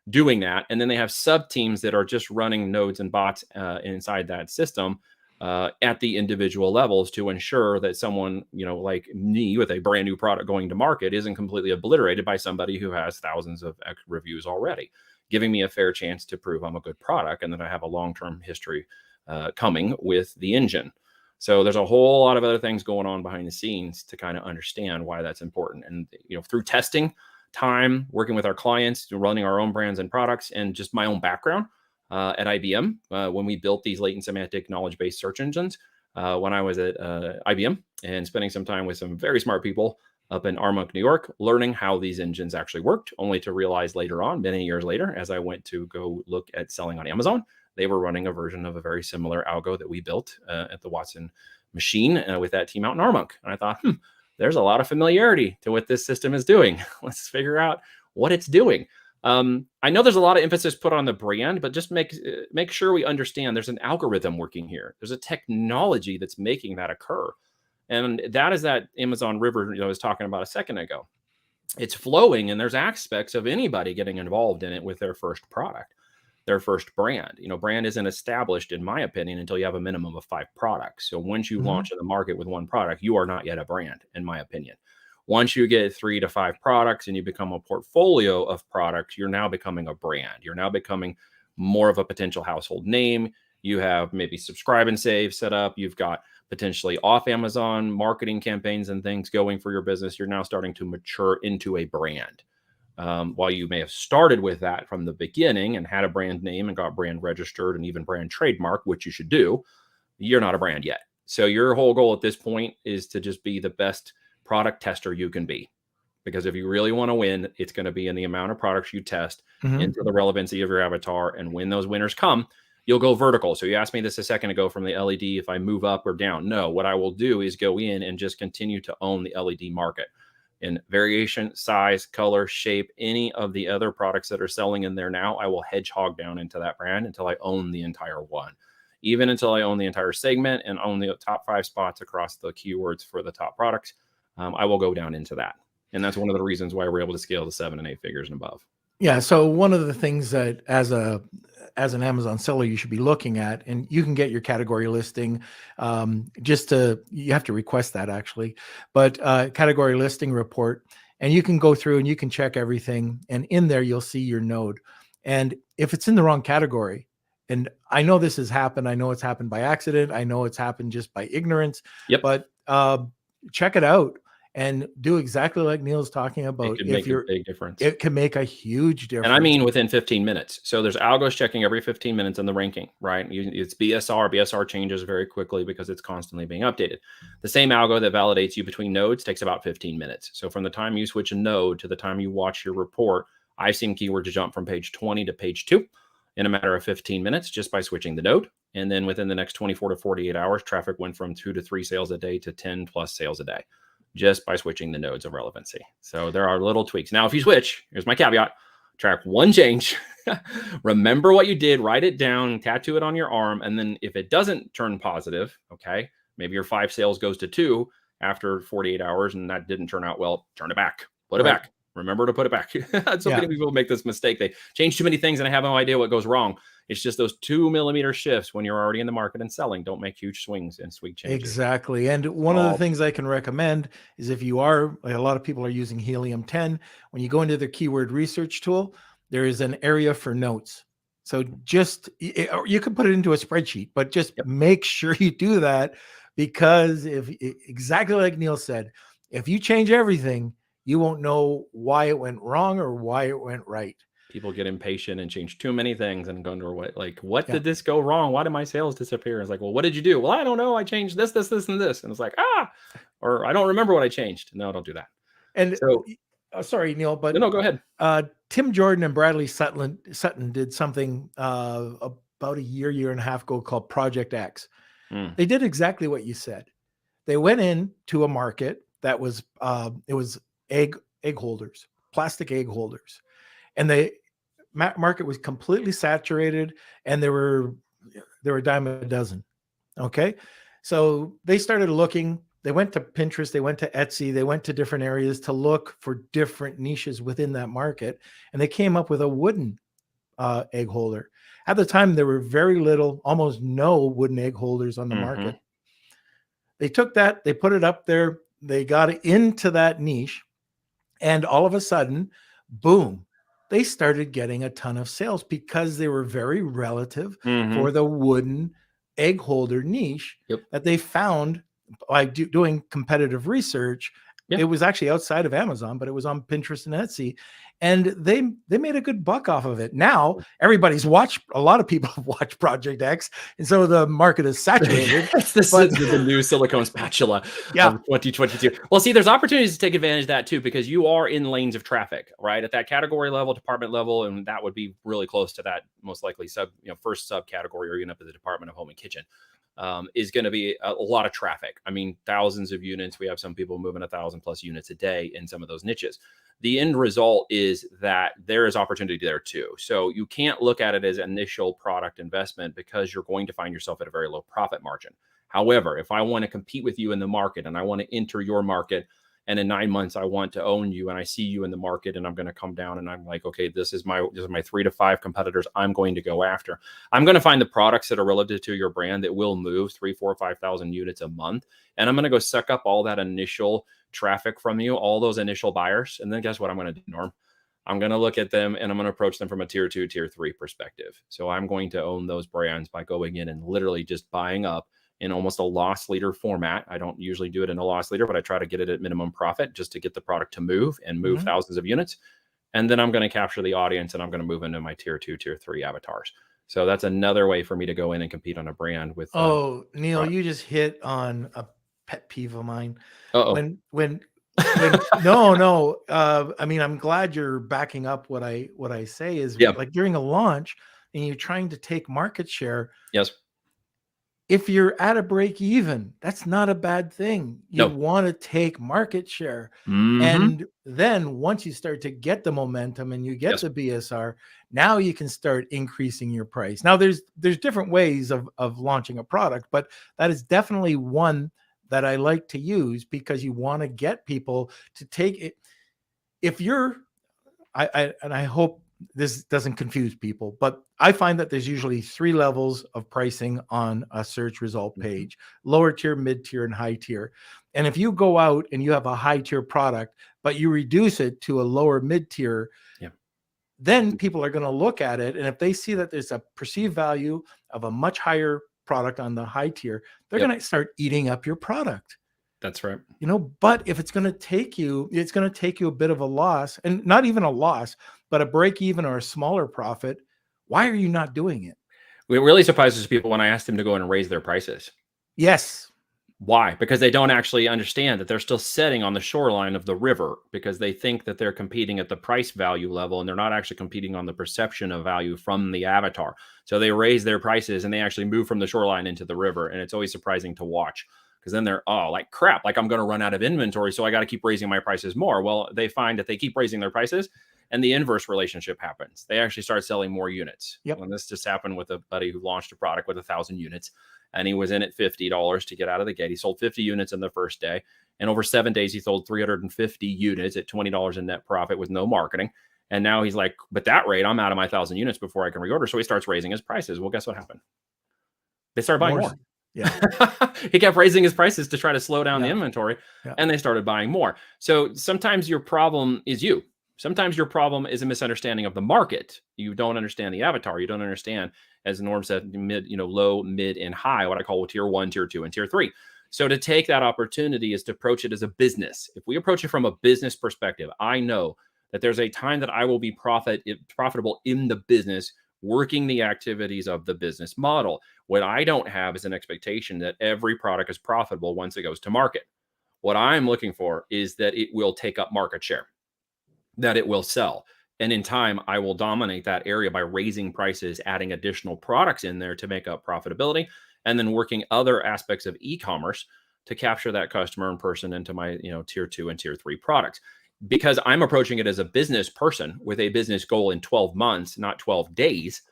doing that. And then they have sub teams that are just running nodes and bots inside that system at the individual levels to ensure that someone, like me with a brand new product going to market isn't completely obliterated by somebody who has thousands of reviews already, giving me a fair chance to prove I'm a good product and that I have a long-term history coming with the engine. So there's a whole lot of other things going on behind the scenes to kind of understand why that's important. And, through testing, time, working with our clients, running our own brands and products, and just my own background at IBM, when we built these latent semantic knowledge-based search engines, when I was at IBM and spending some time with some very smart people up in Armonk, New York, learning how these engines actually worked, only to realize later on, many years later, as I went to go look at selling on Amazon, they were running a version of a very similar algo that we built at the Watson machine with that team out in Armonk. And I thought, there's a lot of familiarity to what this system is doing. Let's figure out what it's doing. I know there's a lot of emphasis put on the brand, but just make sure we understand there's an algorithm working here. There's a technology that's making that occur. And that is that Amazon river I was talking about a second ago. It's flowing, and there's aspects of anybody getting involved in it with their first product, their first brand. Brand isn't established, in my opinion, until you have a minimum of 5 products. So once you launch in the market with 1 product, you are not yet a brand, in my opinion. Once you get 3 to 5 products and you become a portfolio of products, you're now becoming a brand. You're now becoming more of a potential household name. You have maybe subscribe and save set up. You've got potentially off Amazon marketing campaigns and things going for your business. You're now starting to mature into a brand. While you may have started with that from the beginning and had a brand name and got brand registered and even brand trademark, which you should do, you're not a brand yet. So your whole goal at this point is to just be the best product tester you can be. Because if you really want to win, it's going to be in the amount of products you test into the relevancy of your avatar. And when those winners come, you'll go vertical. So you asked me this a second ago from the LED, if I move up or down. No, what I will do is go in and just continue to own the LED market in variation, size, color, shape, any of the other products that are selling in there now. I will hedgehog down into that brand until I own the entire one, even until I own the entire segment and own the top 5 spots across the keywords for the top products. I will go down into that. And that's one of the reasons why we're able to scale to 7 and 8 figures and above. Yeah. So one of the things that as an Amazon seller, you should be looking at, and you can get your category listing, you have to request that actually, but category listing report, and you can go through and you can check everything. And in there, you'll see your node. And if it's in the wrong category, and I know this has happened, I know it's happened by accident, I know it's happened just by ignorance, but check it out. And do exactly like Niel's talking about. It can make a big difference. It can make a huge difference. And I mean within 15 minutes. So there's algos checking every 15 minutes in the ranking, right? It's BSR. BSR changes very quickly because it's constantly being updated. The same algo that validates you between nodes takes about 15 minutes. So from the time you switch a node to the time you watch your report, I've seen keyword to jump from page 20 to page 2 in a matter of 15 minutes just by switching the node. And then within the next 24 to 48 hours, traffic went from 2 to 3 sales a day to 10 plus sales a day, just by switching the nodes of relevancy. So there are little tweaks. Now, if you switch, here's my caveat, track one change, remember what you did, write it down, tattoo it on your arm. And then if it doesn't turn positive, okay, maybe your 5 sales goes to 2 after 48 hours and that didn't turn out well, turn it back, put it back. Remember to put it back. So many people make this mistake. They change too many things and I have no idea what goes wrong. It's just those 2 millimeter shifts when you're already in the market and selling. Don't make huge swings and swing changes. Exactly. And one of the things I can recommend is if you are, like a lot of people are using Helium 10, when you go into the keyword research tool, there is an area for notes. So just, or you can put it into a spreadsheet, but just make sure you do that, because if exactly like Niel said, if you change everything, you won't know why it went wrong or why it went right. People get impatient and change too many things and go into a way like, what did this go wrong? Why did my sales disappear? It's like, well, what did you do? Well, I don't know. I changed this, this, this, and this. And it's like, or I don't remember what I changed. No, don't do that. And so, sorry, Neil, but no, go ahead. Tim Jordan and Bradley Sutton did something about a year and a half ago called Project X. They did exactly what you said. They went into a market that was it was egg holders, plastic egg holders, and the market was completely saturated, and there were a dime a dozen. Okay, so they started looking. They went to Pinterest, they went to Etsy, they went to different areas to look for different niches within that market, and they came up with a wooden egg holder. At the time, there were very little, almost no wooden egg holders on the market. They took that, they put it up there, they got into that niche, and all of a sudden, boom, they started getting a ton of sales because they were very relative for the wooden egg holder niche that they found by doing competitive research. It was actually outside of Amazon, but it was on Pinterest and Etsy, and they made a good buck off of it. Now everybody's watched, a lot of people have watched Project X, and so the market is saturated. This is the new silicone spatula of 2022. Well, see, there's opportunities to take advantage of that too, because you are in lanes of traffic, right? At that category level, department level, and that would be really close to that, most likely first subcategory, or even up at the Department of Home and Kitchen. Is going to be a lot of traffic. I mean, thousands of units. We have some people moving 1,000+ units a day in some of those niches. The end result is that there is opportunity there too. So you can't look at it as initial product investment, because you're going to find yourself at a very low profit margin. However, if I want to compete with you in the market and I want to enter your market, and in 9 months I want to own you, and I see you in the market, and I'm going to come down and I'm like, okay, this is my 3 to 5 competitors I'm going to go after. I'm going to find the products that are relative to your brand that will move 3, 4, 5,000 units a month. And I'm going to go suck up all that initial traffic from you, all those initial buyers. And then guess what I'm going to do, Norm? I'm going to look at them and I'm going to approach them from a tier 2, tier 3 perspective. So I'm going to own those brands by going in and literally just buying up in almost a loss leader format. I don't usually do it in a loss leader, but I try to get it at minimum profit just to get the product to move and move thousands of units. And then I'm going to capture the audience, and I'm going to move into my tier 2, tier 3 avatars. So that's another way for me to go in and compete on a brand with. Neil, you just hit on a pet peeve of mine. When no, I mean, I'm glad you're backing up what I say is like during a launch and you're trying to take market share. Yes. If you're at a break even, that's not a bad thing. You want to take market share. And then once you start to get the momentum and you get the BSR, now you can start increasing your price. Now there's different ways of launching a product, but that is definitely one that I like to use, because you want to get people to take it. If you're, I hope this doesn't confuse people, but I find that there's usually 3 levels of pricing on a search result page: lower tier, mid tier, and high tier. And if you go out and you have a high tier product, but you reduce it to a lower mid tier, then people are going to look at it. And if they see that there's a perceived value of a much higher product on the high tier, they're going to start eating up your product. That's right. But if it's going to take you a bit of a loss, and not even a loss, but a break even or a smaller profit, why are you not doing it? It really surprises people when I ask them to go in and raise their prices. Yes. Why? Because they don't actually understand that they're still sitting on the shoreline of the river, because they think that they're competing at the price value level, and they're not actually competing on the perception of value from the avatar. So they raise their prices and they actually move from the shoreline into the river. And it's always surprising to watch, because then they're, like crap, like I'm going to run out of inventory, so I got to keep raising my prices more. Well, they find that they keep raising their prices, and the inverse relationship happens. They actually start selling more units. And this just happened with a buddy who launched a product with 1,000 units, and he was in at $50 to get out of the gate. He sold 50 units in the first day, and over 7 days, he sold 350 units at $20 in net profit with no marketing. And now he's like, but that rate, I'm out of my 1,000 units before I can reorder. So he starts raising his prices. Well, guess what happened? They started buying more. Yeah. He kept raising his prices to try to slow down the Yeah. inventory, Yeah. and they started buying more. So sometimes your problem is you. Sometimes your problem is a misunderstanding of the market. You don't understand the avatar. You don't understand, as Norm said, low, mid, and high, what I call tier 1, tier 2, and tier 3. So to take that opportunity is to approach it as a business. If we approach it from a business perspective, I know that there's a time that I will be profitable in the business, working the activities of the business model. What I don't have is an expectation that every product is profitable once it goes to market. What I'm looking for is that it will take up market share, that it will sell. And in time, I will dominate that area by raising prices, adding additional products in there to make up profitability, and then working other aspects of e-commerce to capture that customer in person into my tier 2 and tier 3 products. Because I'm approaching it as a business person with a business goal in 12 months, not 12 days.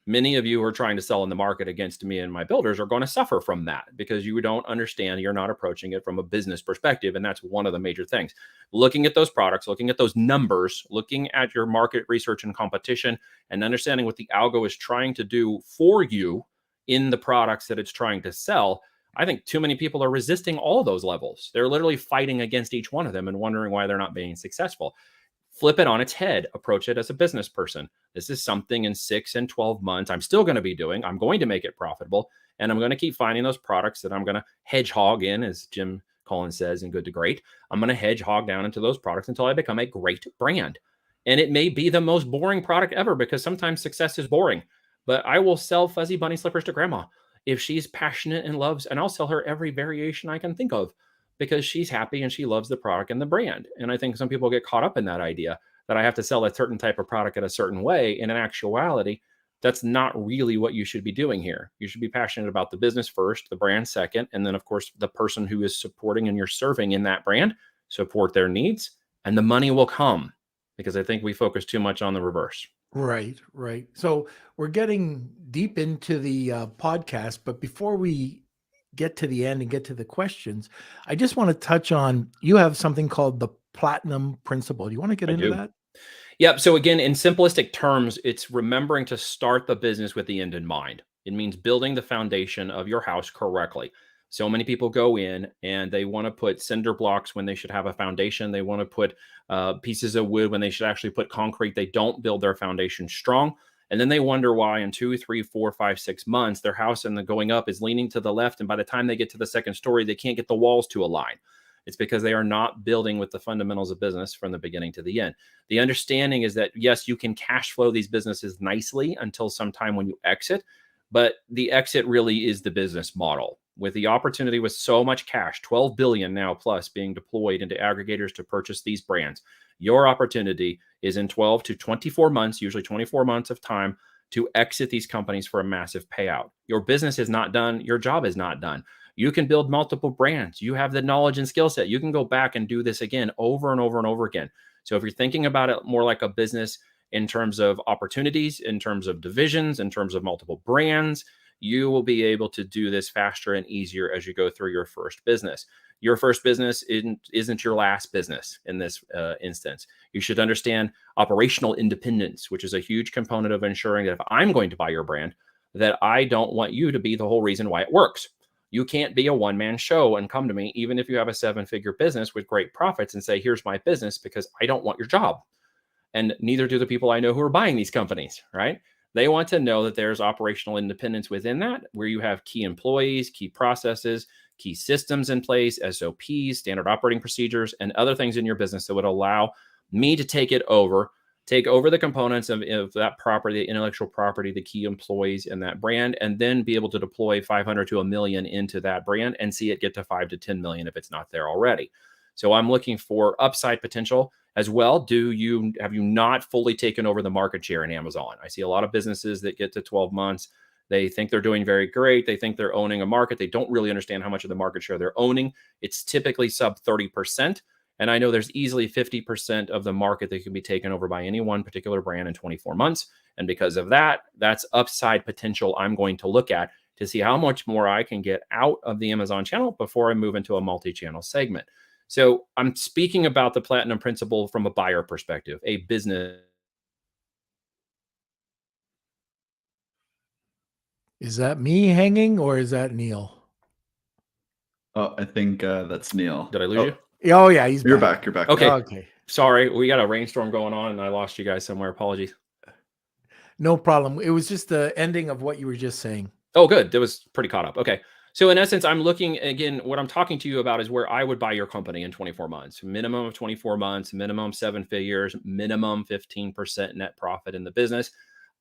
Many of you who are trying to sell in the market against me and my builders are going to suffer from that because you don't understand, you're not approaching it from a business perspective. And that's one of the major things. Looking at those products, looking at those numbers, looking at your market research and competition, and understanding what the algo is trying to do for you in the products that it's trying to sell. I think too many people are resisting all those levels. They're literally fighting against each one of them and wondering why they're not being successful. Flip it on its head. Approach it as a business person. This is something in 6 and 12 months I'm still going to be doing. I'm going to make it profitable, and I'm going to keep finding those products that I'm going to hedge hog in, as Jim Collins says in Good to Great. I'm going to hedge hog down into those products until I become a great brand. And it may be the most boring product ever because sometimes success is boring, but I will sell fuzzy bunny slippers to grandma if she's passionate and loves, and I'll sell her every variation I can think of because she's happy and she loves the product and the brand. And I think some people get caught up in that idea that I have to sell a certain type of product in a certain way. And in actuality, that's not really what you should be doing here. You should be passionate about the business first, the brand second, and then of course, the person who is supporting and you're serving in that brand, support their needs, and the money will come, because I think we focus too much on the reverse. Right. So we're getting deep into the podcast, but before we get to the end and get to the questions, I just want to touch on, you have something called the platinum principle. Do you want to get into that? Yep. So again, in simplistic terms, it's remembering to start the business with the end in mind. It means building the foundation of your house correctly. So many people go in and they want to put cinder blocks when they should have a foundation. They want to put pieces of wood when they should actually put concrete. They don't build their foundation strong. And then they wonder why in 2, 3, 4, 5, 6 months, their house and the going up is leaning to the left. And by the time they get to the second story, they can't get the walls to align. It's because they are not building with the fundamentals of business from the beginning to the end. The understanding is that, yes, you can cash flow these businesses nicely until some time when you exit, but the exit really is the business model. With the opportunity with so much cash, 12 billion now plus being deployed into aggregators to purchase these brands, your opportunity is in 12 to 24 months, usually 24 months of time, to exit these companies for a massive payout. Your business is not done. Your job is not done. You can build multiple brands. You have the knowledge and skill set. You can go back and do this again over and over and over again. So if you're thinking about it more like a business in terms of opportunities, in terms of divisions, in terms of multiple brands, you will be able to do this faster and easier as you go through your first business. Your first business isn't your last business in this instance. You should understand operational independence, which is a huge component of ensuring that if I'm going to buy your brand, that I don't want you to be the whole reason why it works. You can't be a one-man show and come to me, even if you have a 7-figure business with great profits, and say, here's my business, because I don't want your job. And neither do the people I know who are buying these companies, right? They want to know that there's operational independence within that, where you have key employees, key processes, key systems in place, SOPs, standard operating procedures, and other things in your business that would allow me to take over the components of that property, the intellectual property, the key employees in that brand, and then be able to deploy 500 to $1 million into that brand and see it get to 5 to 10 million if it's not there already. So I'm looking for upside potential as well. Have you not fully taken over the market share in Amazon? I see a lot of businesses that get to 12 months. They think they're doing very great. They think they're owning a market. They don't really understand how much of the market share they're owning. It's typically sub 30%. And I know there's easily 50% of the market that can be taken over by any one particular brand in 24 months. And because of that, that's upside potential I'm going to look at to see how much more I can get out of the Amazon channel before I move into a multi-channel segment. So I'm speaking about the platinum principle from a buyer perspective, a business Is that me hanging or is that Neil? Oh, I think that's Neil. Did I lose you? Oh yeah, he's You're back. back. You're back. Okay. Okay. Sorry, we got a rainstorm going on and I lost you guys somewhere. Apologies. No problem. It was just the ending of what you were just saying. Oh, good. That was pretty caught up. Okay. So in essence, I'm looking again, what I'm talking to you about is where I would buy your company in 24 months, minimum of 24 months, minimum 7 figures, minimum 15% net profit in the business,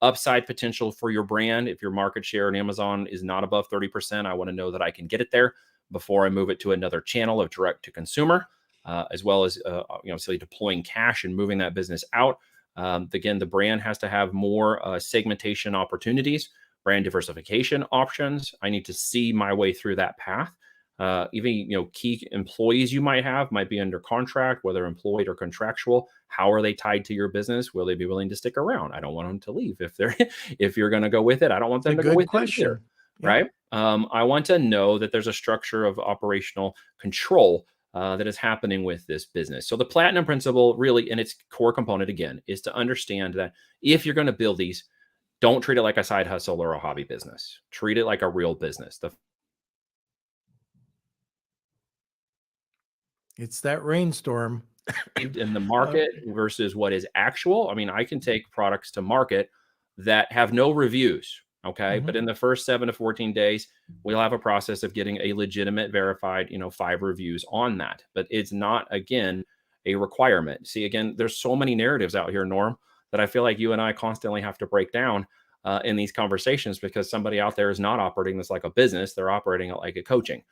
upside potential for your brand. If your market share in Amazon is not above 30%, I want to know that I can get it there before I move it to another channel of direct to consumer, as well as, so deploying cash and moving that business out. Again, the brand has to have more segmentation opportunities, brand diversification options. I need to see my way through that path. Even key employees you might have might be under contract, whether employed or contractual. How are they tied to your business? Will they be willing to stick around? I don't want them to leave if they're if you're going to go with it. I don't want them It's a to go good with it either, question. Yeah. right? I want to know that there's a structure of operational control that is happening with this business. So the platinum principle, really, in its core component again, is to understand that if you're going to build these, don't treat it like a side hustle or a hobby business. Treat it like a real business. It's that rainstorm. In the market versus what is actual. I mean, I can take products to market that have no reviews. Okay. But in the first 7 to 14 days, we'll have a process of getting a legitimate verified, 5 reviews on that. But it's not, again, a requirement. See, again, there's so many narratives out here, Norm, that I feel like you and I constantly have to break down in these conversations, because somebody out there is not operating this like a business. They're operating it like a coaching.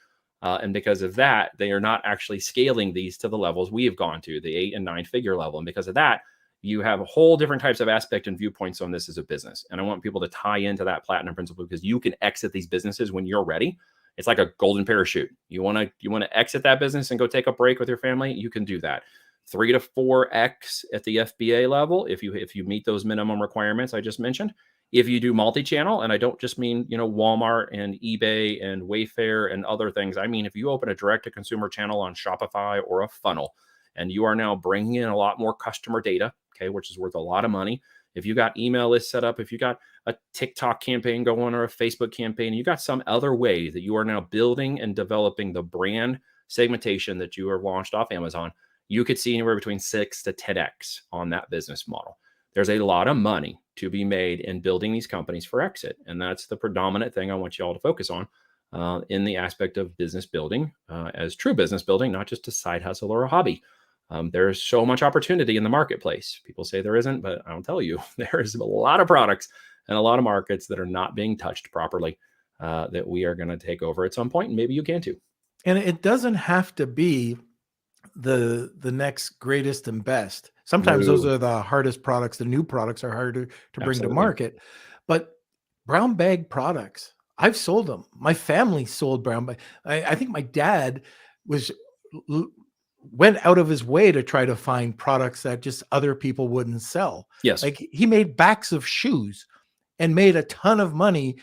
And because of that, they are not actually scaling these to the levels we have gone to, the 8 and 9 figure level. And because of that, you have a whole different types of aspect and viewpoints on this as a business. And I want people to tie into that platinum principle, because you can exit these businesses when you're ready. It's like a golden parachute. You want to exit that business and go take a break with your family, you can do that. 3 to 4x at the FBA level if you meet those minimum requirements I just mentioned. If you do multi-channel, and I don't just mean Walmart and eBay and Wayfair and other things, I mean if you open a direct-to-consumer channel on Shopify or a funnel, and you are now bringing in a lot more customer data, okay, which is worth a lot of money. If you got email lists set up, if you got a TikTok campaign going or a Facebook campaign, you got some other way that you are now building and developing the brand segmentation that you are launched off Amazon, you could see anywhere between 6 to 10x on that business model. There's a lot of money to be made in building these companies for exit. And that's the predominant thing I want you all to focus on in the aspect of business building as true business building, not just a side hustle or a hobby. There's so much opportunity in the marketplace. People say there isn't, but I'll tell you, there is a lot of products and a lot of markets that are not being touched properly that we are going to take over at some point. And maybe you can too. And it doesn't have to be the next greatest and best. Sometimes those are the hardest products. The new products are harder to bring to market. But brown bag products, I've sold them. My family sold brown bag. I think my dad went out of his way to try to find products that just other people wouldn't sell. Yes. Like he made backs of shoes and made a ton of money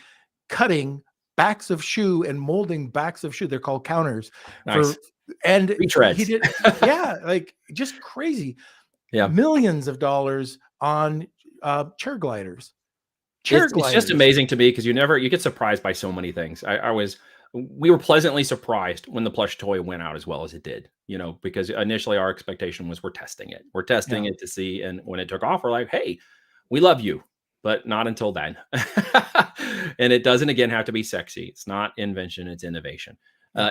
cutting backs of shoe and molding backs of shoe. They're called counters. Nice. And retreads. He did, yeah, like just crazy. Yeah. Millions of dollars on chair gliders. It's just amazing to me, because you get surprised by so many things. We were pleasantly surprised when the plush toy went out as well as it did, because initially our expectation was we're testing it to see. And when it took off, we're like, hey, we love you, but not until then. And it doesn't, again, have to be sexy. It's not invention, it's innovation.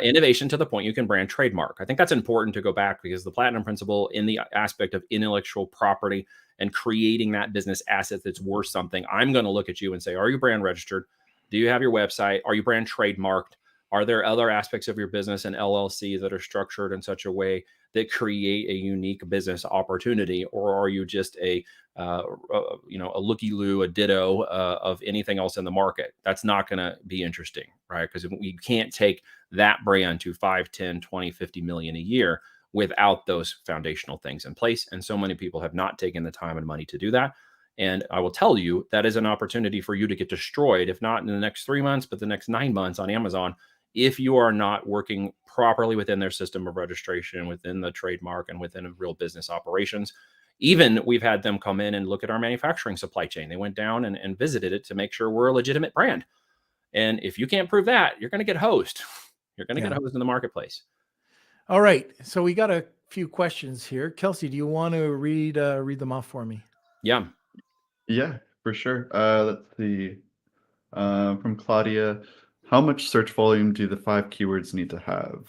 Innovation to the point you can brand trademark. I think that's important to go back, because the platinum principle in the aspect of intellectual property and creating that business asset that's worth something, I'm going to look at you and say, are you brand registered? Do you have your website? Are you brand trademarked? Are there other aspects of your business and LLC that are structured in such a way that create a unique business opportunity? Or are you just a looky-loo, a ditto of anything else in the market? That's not going to be interesting, right? Because we can't take that brand to 5, 10, 20, 50 million a year without those foundational things in place. And so many people have not taken the time and money to do that. And I will tell you, that is an opportunity for you to get destroyed, if not in the next 3 months, but the next 9 months on Amazon, if you are not working properly within their system of registration, within the trademark, and within real business operations. Even we've had them come in and look at our manufacturing supply chain. They went down and visited it to make sure we're a legitimate brand. And if you can't prove that, you're going to get hosed. You're going to get Yeah. hosed in the marketplace. All right. So we got a few questions here. Kelsey, do you want to read them off for me? Yeah. Yeah, for sure. Let's see. From Claudia, how much search volume do the 5 keywords need to have?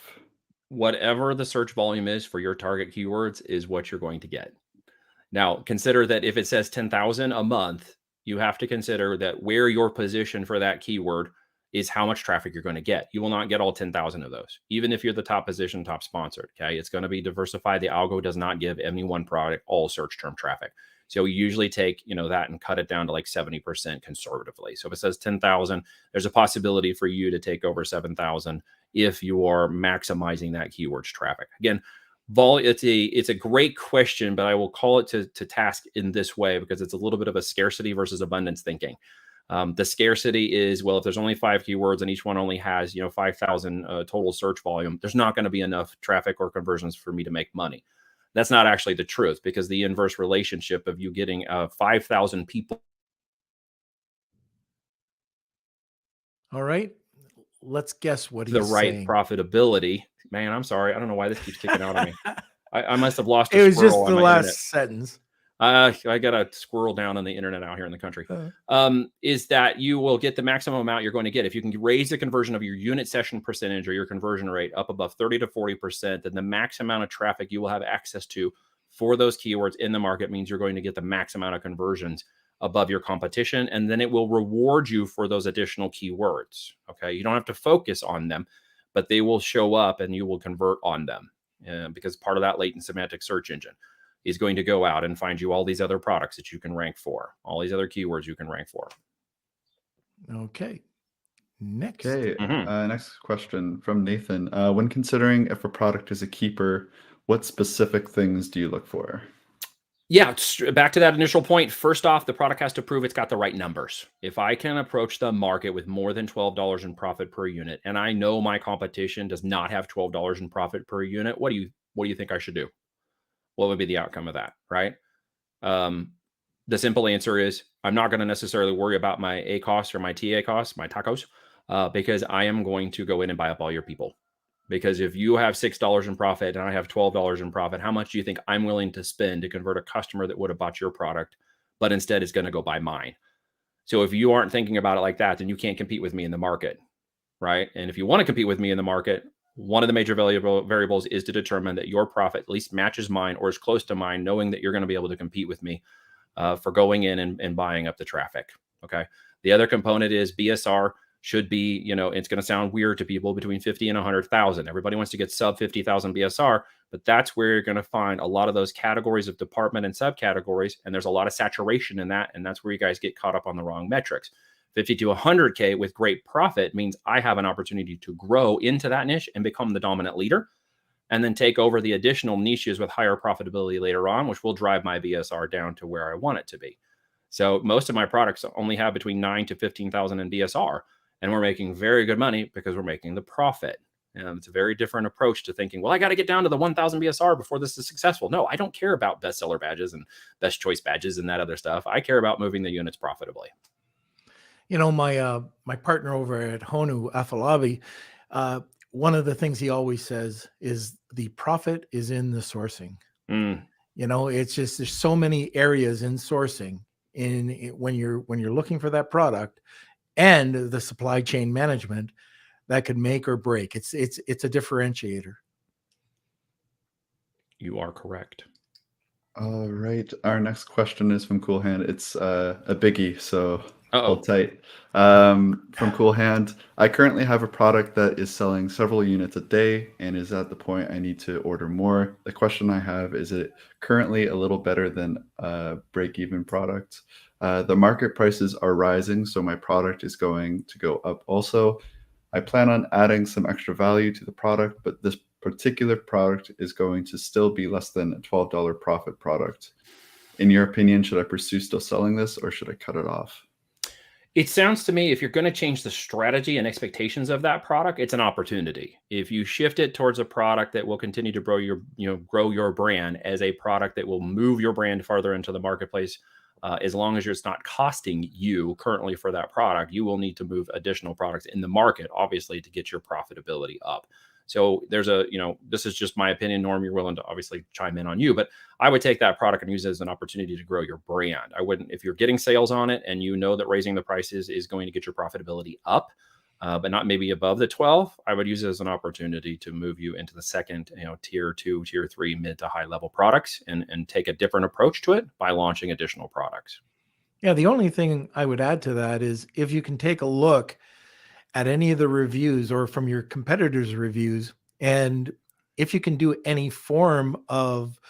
Whatever the search volume is for your target keywords is what you're going to get. Now, consider that if it says 10,000 a month, you have to consider that where your position for that keyword is how much traffic you're going to get. You will not get all 10,000 of those, even if you're the top position, top sponsored. Okay. It's going to be diversified. The algo does not give any one product all search term traffic. So we usually take, that and cut it down to like 70% conservatively. So if it says 10,000, there's a possibility for you to take over 7,000 if you are maximizing that keyword's traffic. Again, it's a great question, but I will call it to task in this way because it's a little bit of a scarcity versus abundance thinking. The scarcity is, well, if there's only 5 keywords and each one only has 5,000 total search volume, there's not going to be enough traffic or conversions for me to make money. That's not actually the truth, because the inverse relationship of you getting 5,000 people. All right. Let's guess what he's the right saying. Profitability. Man, I'm sorry. I don't know why this keeps kicking out on me. I must have lost a It was squirrel just on the my last internet. sentence. I got a squirrel down on the internet out here in the country. Is that you will get the maximum amount you're going to get. If you can raise the conversion of your unit session percentage or your conversion rate up above 30 to 40%, then the max amount of traffic you will have access to for those keywords in the market means you're going to get the max amount of conversions above your competition. And then it will reward you for those additional keywords. Okay. You don't have to focus on them, but they will show up and you will convert on them because part of that latent semantic search engine is going to go out and find you all these other products that you can rank for, all these other keywords you can rank for. Okay. Next. Okay. Next question from Nathan. When considering if a product is a keeper, what specific things do you look for? Yeah, back to that initial point. First off, the product has to prove it's got the right numbers. If I can approach the market with more than $12 in profit per unit, and I know my competition does not have $12 in profit per unit, what do you think I should do? What would be the outcome of that, right? The simple answer is I'm not going to necessarily worry about my A costs or my TA costs, my tacos, because I am going to go in and buy up all your people. Because if you have $6 in profit and I have $12 in profit, how much do you think I'm willing to spend to convert a customer that would have bought your product, but instead is going to go buy mine? So if you aren't thinking about it like that, then you can't compete with me in the market, right? And if you want to compete with me in the market, one of the major variables is to determine that your profit at least matches mine or is close to mine, knowing that you're going to be able to compete with me for going in and buying up the traffic. Okay. The other component is BSR should be, it's going to sound weird to people, between 50 and 100,000. Everybody wants to get sub 50,000 BSR, but that's where you're going to find a lot of those categories of department and subcategories. And there's a lot of saturation in that. And that's where you guys get caught up on the wrong metrics. 50 to 100K with great profit means I have an opportunity to grow into that niche and become the dominant leader, and then take over the additional niches with higher profitability later on, which will drive my BSR down to where I want it to be. So most of my products only have between 9 to 15,000 in BSR, and we're making very good money because we're making the profit. And it's a very different approach to thinking, well, I got to get down to the 1,000 BSR before this is successful. No, I don't care about bestseller badges and best choice badges and that other stuff. I care about moving the units profitably. My partner over at Honu, Afalabi, one of the things he always says is the profit is in the sourcing. It's just, there's so many areas in sourcing when you're looking for that product, and the supply chain management that could make or break. It's a differentiator. You are correct. All right. Our next question is from Cool Hand. It's a biggie, so hold tight. From Cool Hand, I currently have a product that is selling several units a day and is at the point I need to order more. The question I have is it currently a little better than a break-even product? The market prices are rising, so my product is going to go up also. I plan on adding some extra value to the product, but this particular product is going to still be less than a $12 profit product. In your opinion, should I pursue still selling this, or should I cut it off? It sounds to me, if you're going to change the strategy and expectations of that product, it's an opportunity. If you shift it towards a product that will continue to grow your brand as a product that will move your brand farther into the marketplace, as long as it's not costing you currently for that product, you will need to move additional products in the market, obviously, to get your profitability up. So there's a, this is just my opinion, Norm, you're willing to obviously chime in on you, but I would take that product and use it as an opportunity to grow your brand. I wouldn't, if you're getting sales on it and you know that raising the prices is going to get your profitability up, but not maybe above the 12, I would use it as an opportunity to move you into the second, tier 2, tier 3, mid to high level products and take a different approach to it by launching additional products. Yeah, the only thing I would add to that is if you can take a look at any of the reviews or from your competitors' reviews, and if you can do any form of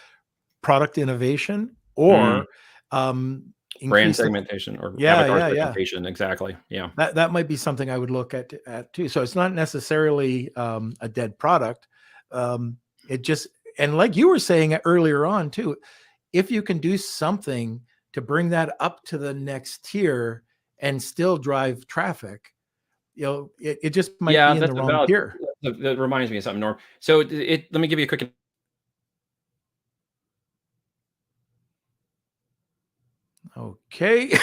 product innovation or brand increase segmentation or yeah, avatar yeah, yeah. segmentation. Exactly. Yeah. That might be something I would look at too. So it's not necessarily a dead product. It just, and like you were saying earlier on too, if you can do something to bring that up to the next tier and still drive traffic, it just might be in the wrong tier. That reminds me of something, Norm. So let me give you a quick. Okay.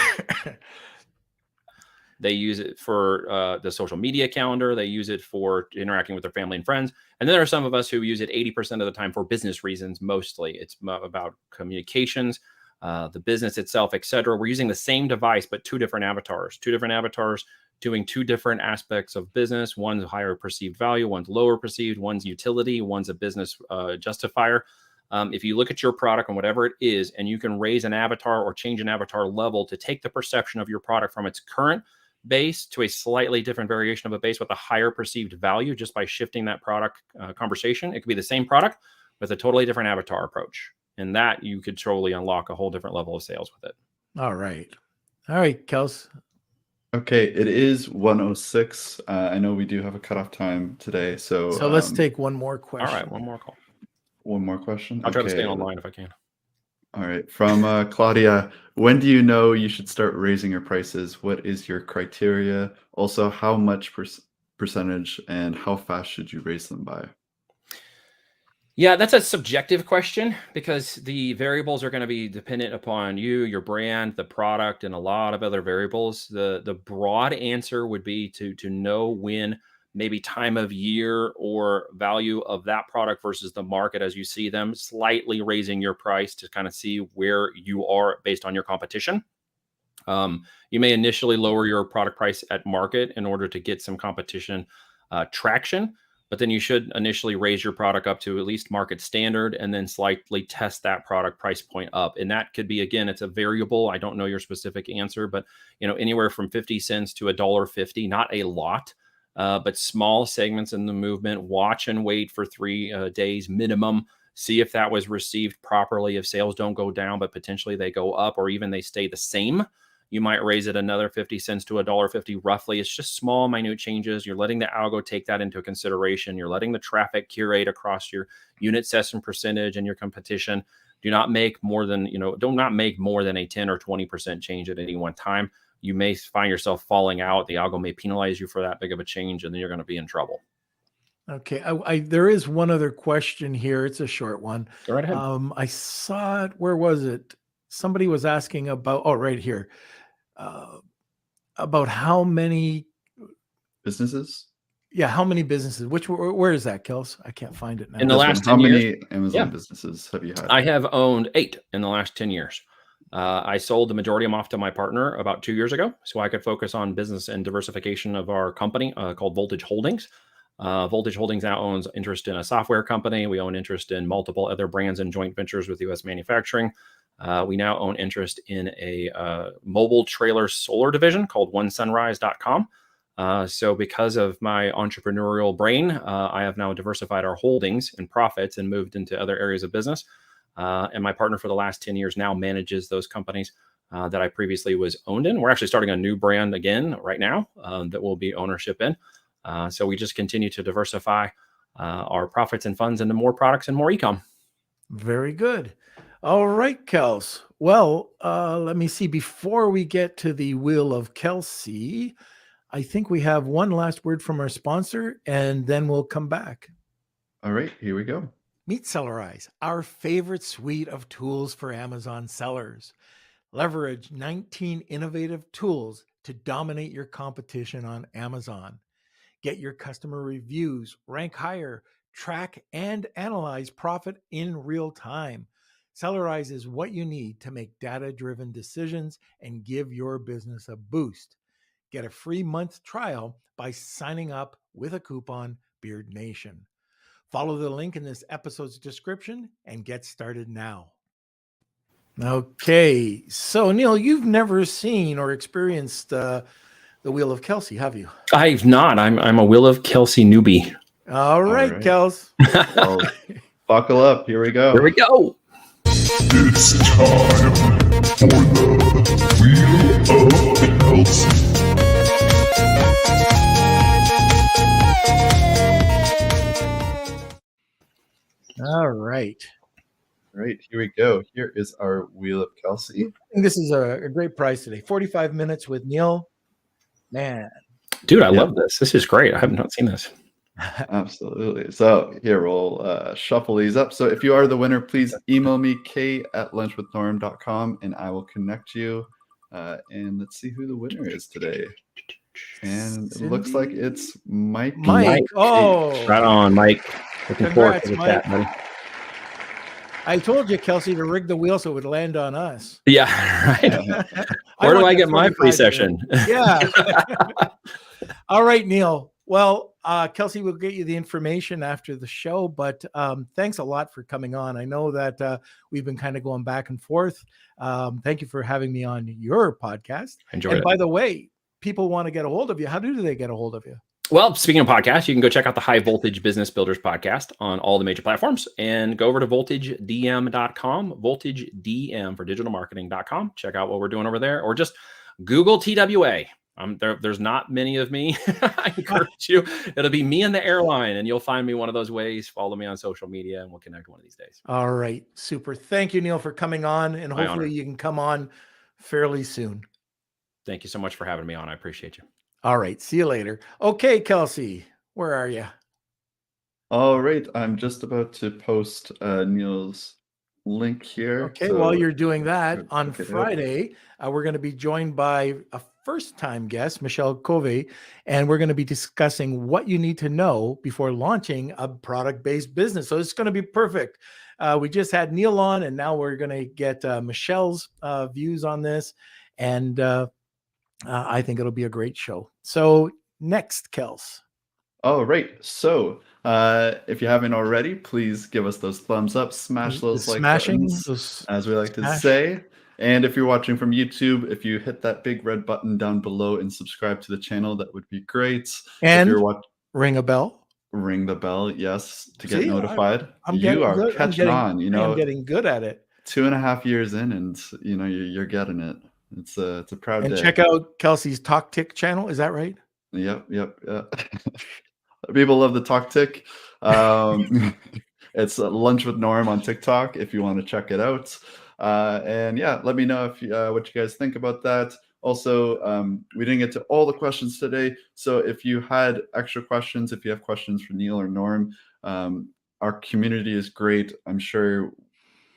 They use it for the social media calendar. They use it for interacting with their family and friends. And then there are some of us who use it 80% of the time for business reasons. Mostly it's about communications, the business itself, etc. We're using the same device, but two different avatars doing two different aspects of business. One's higher perceived value, one's lower perceived, one's utility, one's a business justifier. If you look at your product and whatever it is, and you can raise an avatar or change an avatar level to take the perception of your product from its current base to a slightly different variation of a base with a higher perceived value just by shifting that product conversation. It could be the same product with a totally different avatar approach. And that you could totally unlock a whole different level of sales with it. All right, Kels. Okay, it is 1:06. I know we do have a cutoff time today, so let's take one more question. All right, one more call. One more question. I'll try to stay online if I can. All right, from Claudia, when do you know you should start raising your prices? What is your criteria? Also, how much percentage and how fast should you raise them by? Yeah, that's a subjective question because the variables are going to be dependent upon you, your brand, the product, and a lot of other variables. The broad answer would be to know when maybe time of year or value of that product versus the market as you see them, slightly raising your price to kind of see where you are based on your competition. You may initially lower your product price at market in order to get some competition traction. But then you should initially raise your product up to at least market standard and then slightly test that product price point up. And that could be, again, it's a variable. I don't know your specific answer, but anywhere from 50 cents to $1.50, not a lot, but small segments in the movement. Watch and wait for 3 days minimum. See if that was received properly. If sales don't go down, but potentially they go up or even they stay the same, you might raise it another 50 cents to $1.50 roughly. It's just small, minute changes. You're letting the algo take that into consideration. You're letting the traffic curate across your unit session percentage and your competition. Do not make more than, do not make more than a 10 or 20% change at any one time. You may find yourself falling out. The algo may penalize you for that big of a change, and then you're going to be in trouble. Okay. There is one other question here. It's a short one. Go right ahead. I saw it. Where was it? Somebody was asking about, right here. About how many businesses? Yeah, how many businesses? Where is that, Kels? I can't find it now. In the last 10 how years, many Amazon businesses have you had? I have owned 8 in the last 10 years. I sold the majority of them off to my partner about 2 years ago, so I could focus on business and diversification of our company called Voltage Holdings. Voltage Holdings now owns interest in a software company. We own interest in multiple other brands and joint ventures with U.S. manufacturing. We now own interest in a mobile trailer solar division called onesunrise.com. So because of my entrepreneurial brain, I have now diversified our holdings and profits and moved into other areas of business. And my partner for the last 10 years now manages those companies that I previously was owned in. We're actually starting a new brand again right now that will be ownership in. So we just continue to diversify our profits and funds into more products and more e-com. Very good. All right, Kels. Well, let me see. Before we get to the wheel of Kelsey, I think we have one last word from our sponsor, and then we'll come back. All right, here we go. Meet Sellerize, our favorite suite of tools for Amazon sellers. Leverage 19 innovative tools to dominate your competition on Amazon. Get your customer reviews, rank higher, track and analyze profit in real time. Sellerize is what you need to make data-driven decisions and give your business a boost. Get a free month trial by signing up with a coupon Beard Nation. Follow the link in this episode's description and get started now. Okay, so Niel, you've never seen or experienced the Wheel of Kelsey, have you? I've not. I'm a Will of Kelsey newbie. All right, right. Kels. Well, buckle up. Here we go. Here we go. It's time for the Wheel of Kelsey. All right. All right, here we go. Here is our Wheel of Kelsey. I think this is a great prize today. 45 minutes with Niel. Man. Dude, I love this. This is great. I have not seen this. Absolutely. So here, we'll shuffle these up. So if you are the winner, please email me, k@lunchwithnorm.com, and I will connect you. And let's see who the winner is today. And it looks like it's Mike. Mike. Oh. Right on, Mike. Looking forward to Congrats, that, Mike. buddy. I told you, Kelsey, to rig the wheel so it would land on us. Yeah, right. Where do want I that get my 45 free session? Yeah. All right, Niel. Well, Kelsey will get you the information after the show, but thanks a lot for coming on. I know that we've been kind of going back and forth. Thank you for having me on your podcast. Enjoy And it. by the way, people want to get a hold of you. How do they get a hold of you? Well, speaking of podcasts, you can go check out the High Voltage Business Builders podcast on all the major platforms and go over to voltagedm.com, voltagedm for digital marketing.com. Check out what we're doing over there, or just Google TWA. There's not many of me. I encourage you. It'll be me and the airline, and you'll find me one of those ways. Follow me on social media, and we'll connect one of these days. All right. Super. Thank you, Niel, for coming on, and My hopefully honor. you can come on fairly soon. Thank you so much for having me on. I appreciate you. All right. See you later. Okay, Kelsey, where are you? All right, I'm just about to post Neil's link here. Okay, So while you're doing that, check on it out. Friday, we're going to be joined by a first-time guest, Michelle Covey, and we're going to be discussing what you need to know before launching a product-based business. So it's going to be perfect. We just had Niel on, and now we're going to get Michelle's views on this, and I think it'll be a great show. So next, Kels. All right, so if you haven't already, please give us those thumbs up, smash those like buttons, as we like to say. And if you're watching from YouTube, if you hit that big red button down below and subscribe to the channel, that would be great. And if you're ring a bell. Ring the bell, yes, to get See, notified. You are good. catching on. You know, I'm getting good at it. 2.5 years in, and you know you're getting it. It's a proud And day. check out Kelsey's Talk Tick channel. Is that right? Yep. People love the Talk Tick. It's Lunch with Norm on TikTok if you want to check it out. And yeah, let me know if what you guys think about that. Also, we didn't get to all the questions today, so if you had extra questions, if you have questions for Niel or Norm, our community is great. I'm sure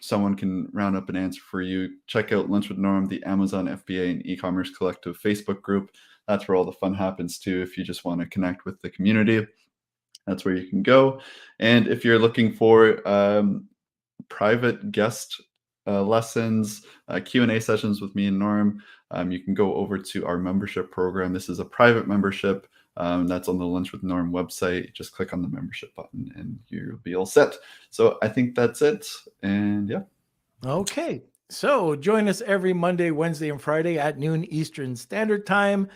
someone can round up an answer for you. Check out Lunch with Norm, the Amazon FBA and eCommerce Collective Facebook group. That's where all the fun happens too. If you just want to connect with the community, that's where you can go. And if you're looking for private guest lessons, Q&A sessions with me and Norm, you can go over to our membership program. This is a private membership that's on the Lunch with Norm website. Just click on the membership button and you'll be all set. So I think that's it. And yeah. Okay. So join us every Monday, Wednesday, and Friday at noon Eastern Standard Time.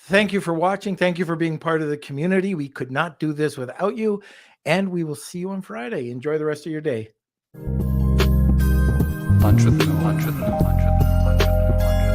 Thank you for watching. Thank you for being part of the community. We could not do this without you. And we will see you on Friday. Enjoy the rest of your day. Lunch with Norm.